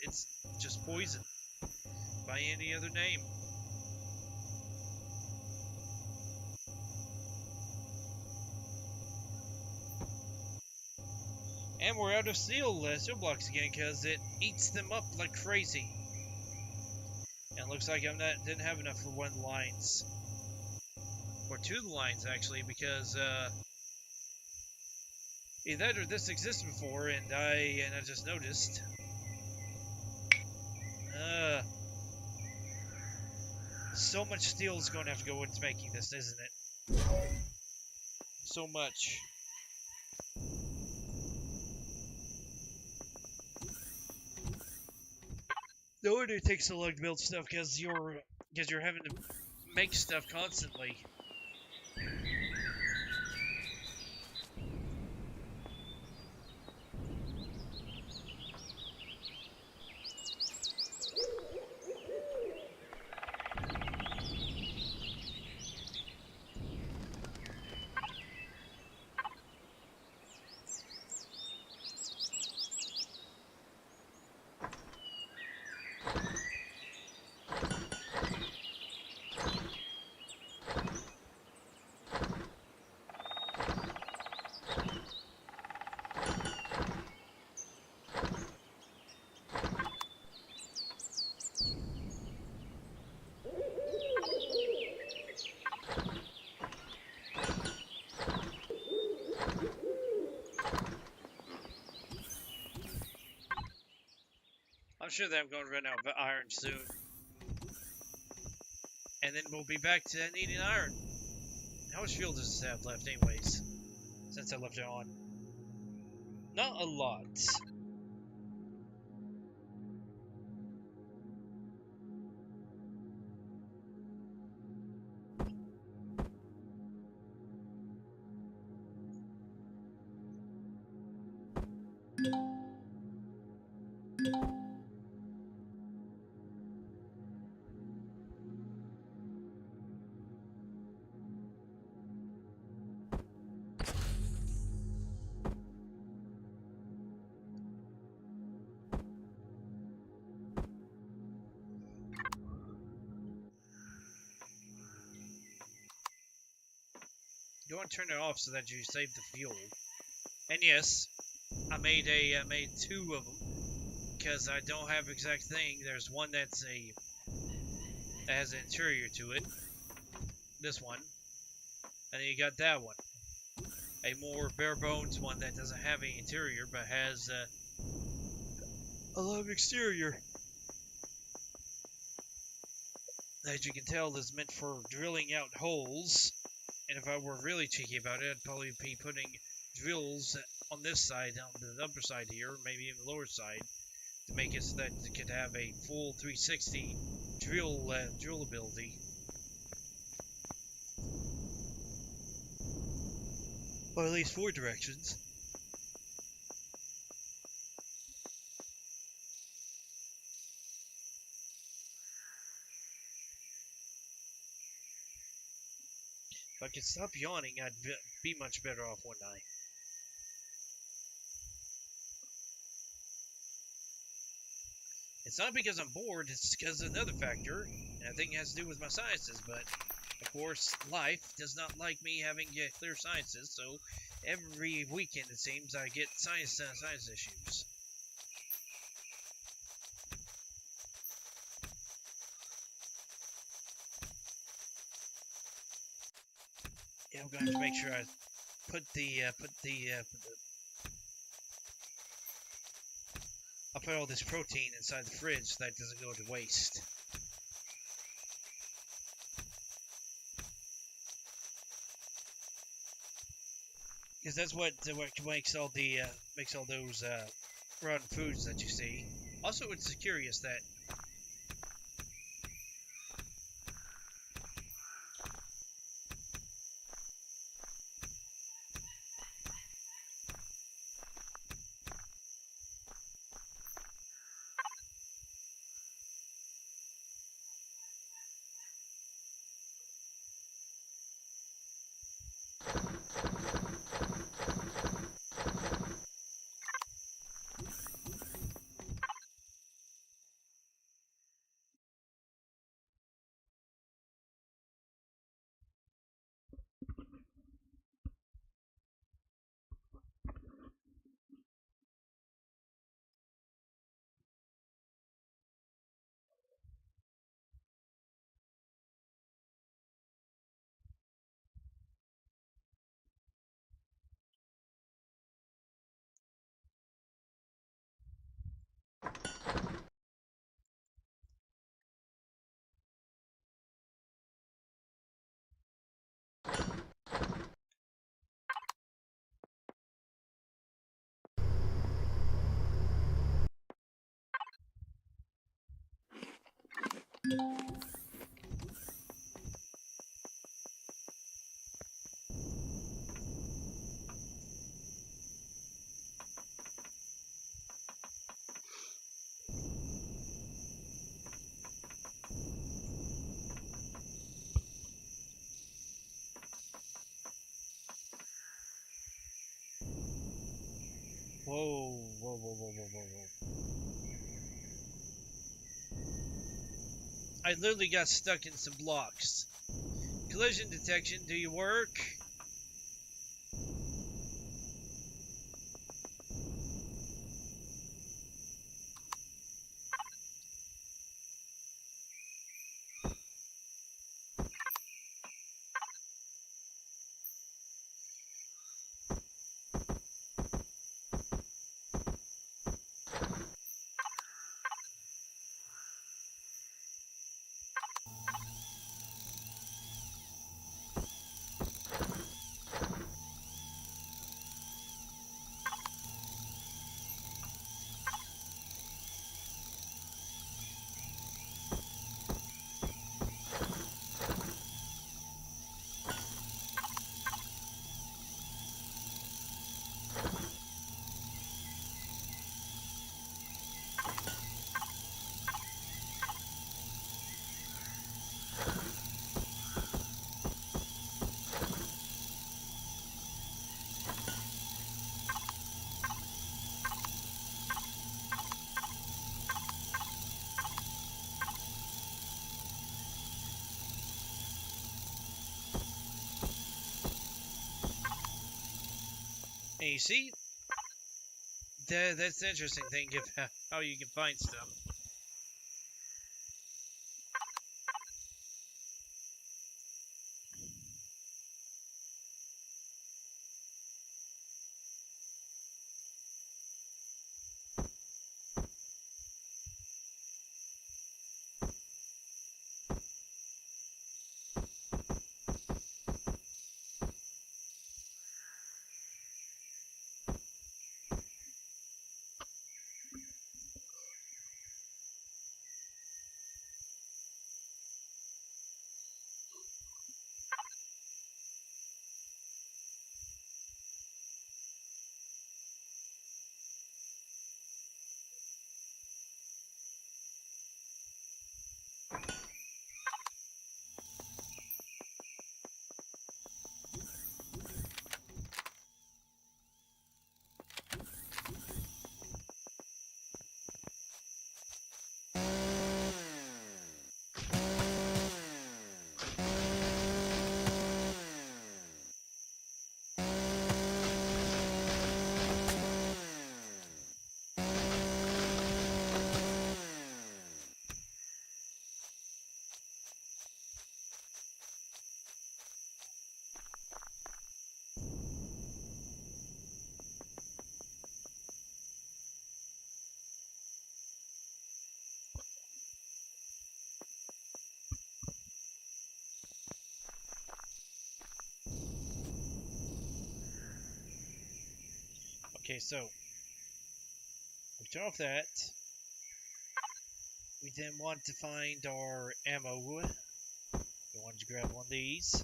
it's just poison by any other name. And we're out of steel blocks again because it eats them up like crazy. And it looks like didn't have enough for one of the lines. Or two of the lines, actually, because either that or this existed before, and I just noticed. So much steel is going to have to go into making this, isn't it? So much. No wonder it takes so long to build stuff, because you're having to make stuff constantly. I'm sure that I'm going to run out of iron soon. And then we'll be back to needing iron. How much fuel does this have left anyways? Since I left it on. Not a lot. want to turn it off so that you save the fuel. And yes, I made two of them because I don't have exact thing. There's one that has an interior to it. This one, and then you got that one. A more bare bones one that doesn't have any interior but has a lot of exterior. As you can tell, is meant for drilling out holes. And if I were really cheeky about it, I'd probably be putting drills on this side, on the upper side here, maybe even the lower side, to make it so that it could have a full 360 drill ability. Or at least 4 directions. If I could stop yawning, I'd be much better off, wouldn't I? It's not because I'm bored, it's because of another factor, and I think it has to do with my sciences, but of course, life does not like me having clear sciences, so every weekend, it seems, I get science issues. Yeah, I'm going to have to make sure I I'll put all this protein inside the fridge so that it doesn't go to waste. Because that's what makes all those rotten foods that you see. Also, it's curious that whoa. I literally got stuck in some blocks. Collision detection, do you work? And you see, that's the interesting thing of how you can find stuff. Okay, so we turn off that. We then want to find our ammo. We want to grab one of these.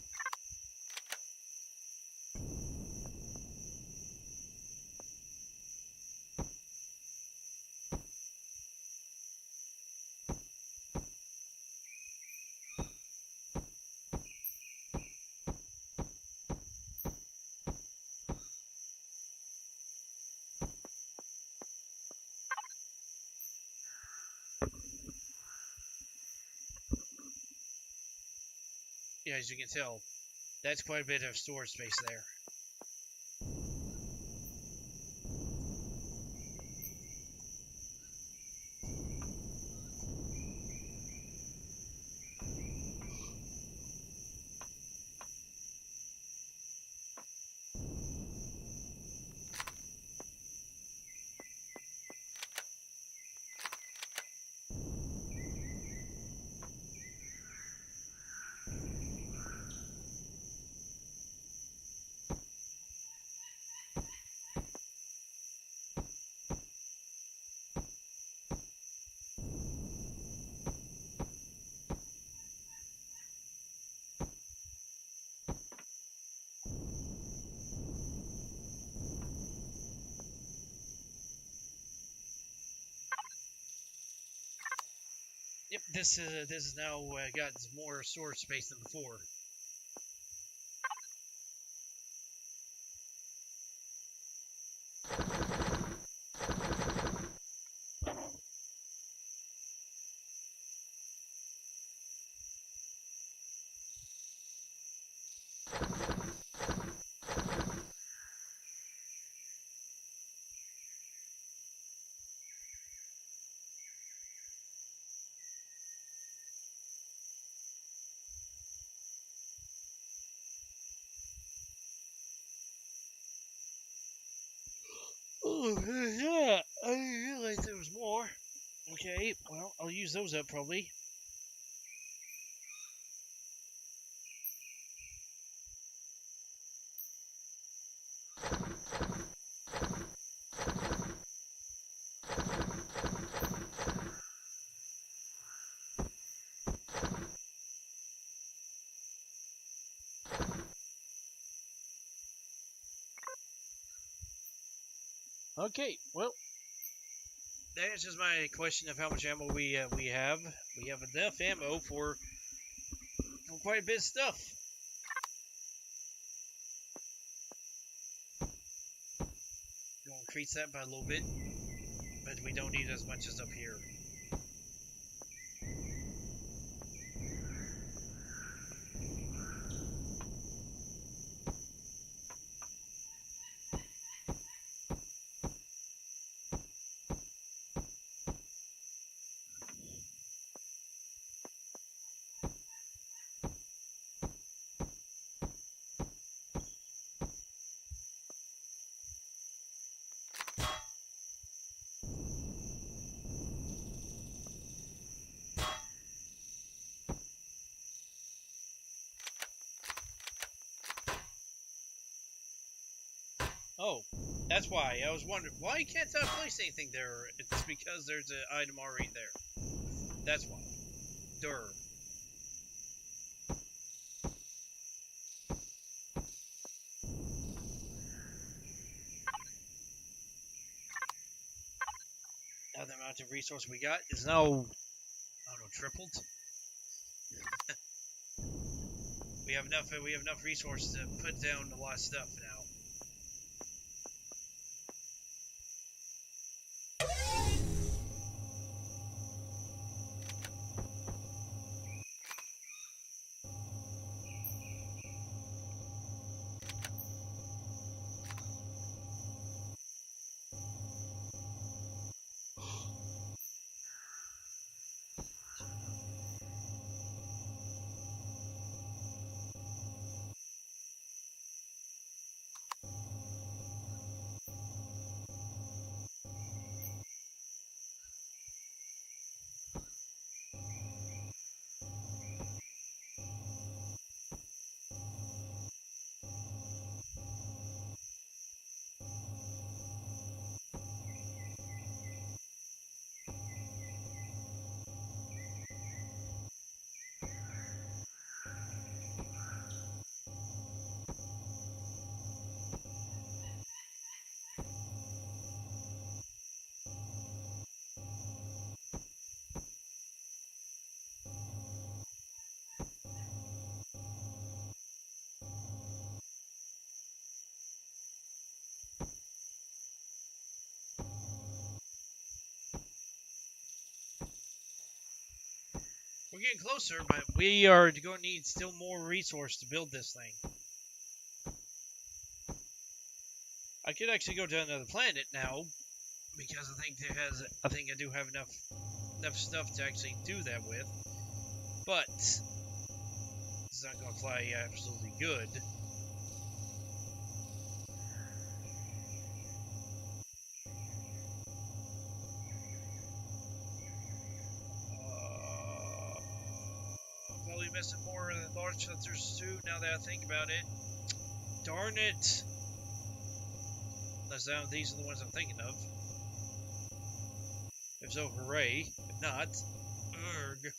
Yeah, as you can tell, that's quite a bit of storage space there. Yep, this is now got more storage space than before. Oh, yeah, I realized there was more. Okay, well, I'll use those up probably. Okay, well, that answers my question of how much ammo we have. We have enough ammo for quite a bit of stuff. We'll increase that by a little bit, but we don't need as much as up here. Oh, that's why. I was wondering, why can't I place anything there? It's because there's an item already there. That's why. Durr. Now the amount of resource we got is now, I don't know, tripled. We have enough resources to put down a lot of stuff now. We're getting closer, but we are going to need still more resource to build this thing. I could actually go to another planet now, because I think I do have enough stuff to actually do that with. But it's not going to fly absolutely good. Probably missing more large sensors too. Now that I think about it, darn it! Unless these are the ones I'm thinking of. If so, hooray! If not, urgh.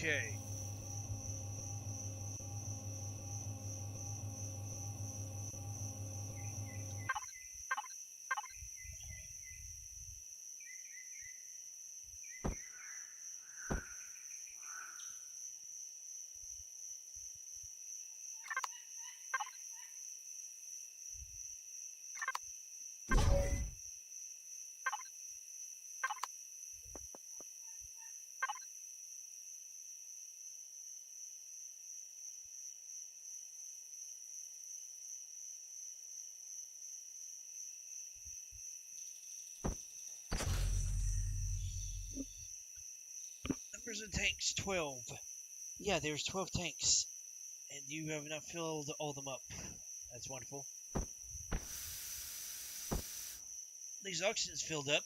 Okay. Numbers of tanks, 12. Yeah, there's 12 tanks. And you have enough filled all them up. That's wonderful. These oxygen's filled up.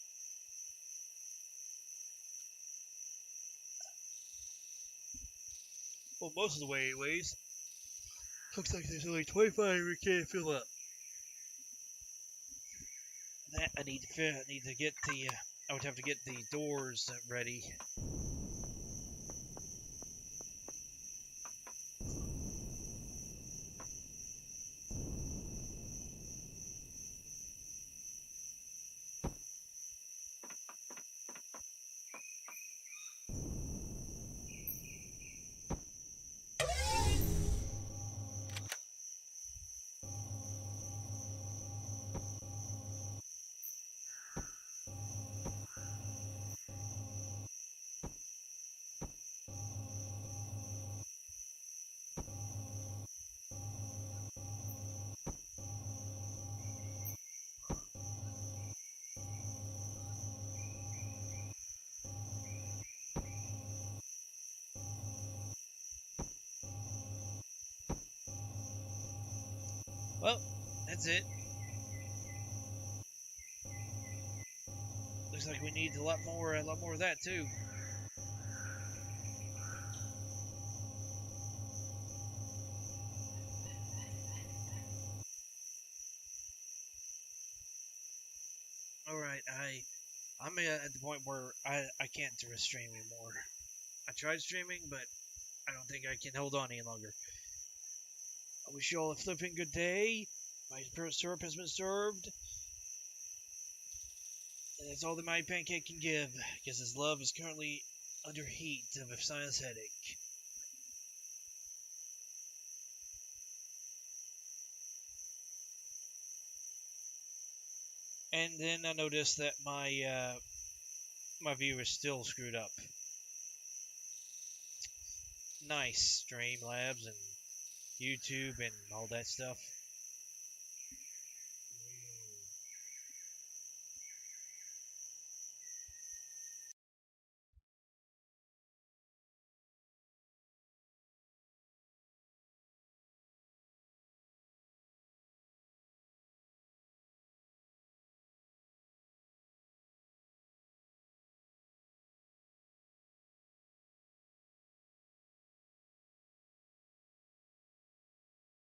Well, most of the way anyways. Looks like there's only 25 we can't fill up. That I need to get the I would have to get the doors ready. That's it. Looks like we need a lot more of that too. All right, I'm at the point where I can't do a stream anymore. I tried streaming, but I don't think I can hold on any longer. I wish you all a flipping good day. My syrup has been served. And that's all that Mighty Pancake can give, because his love is currently under heat of a sinus headache. And then I noticed that my view is still screwed up. Nice, Streamlabs and YouTube and all that stuff.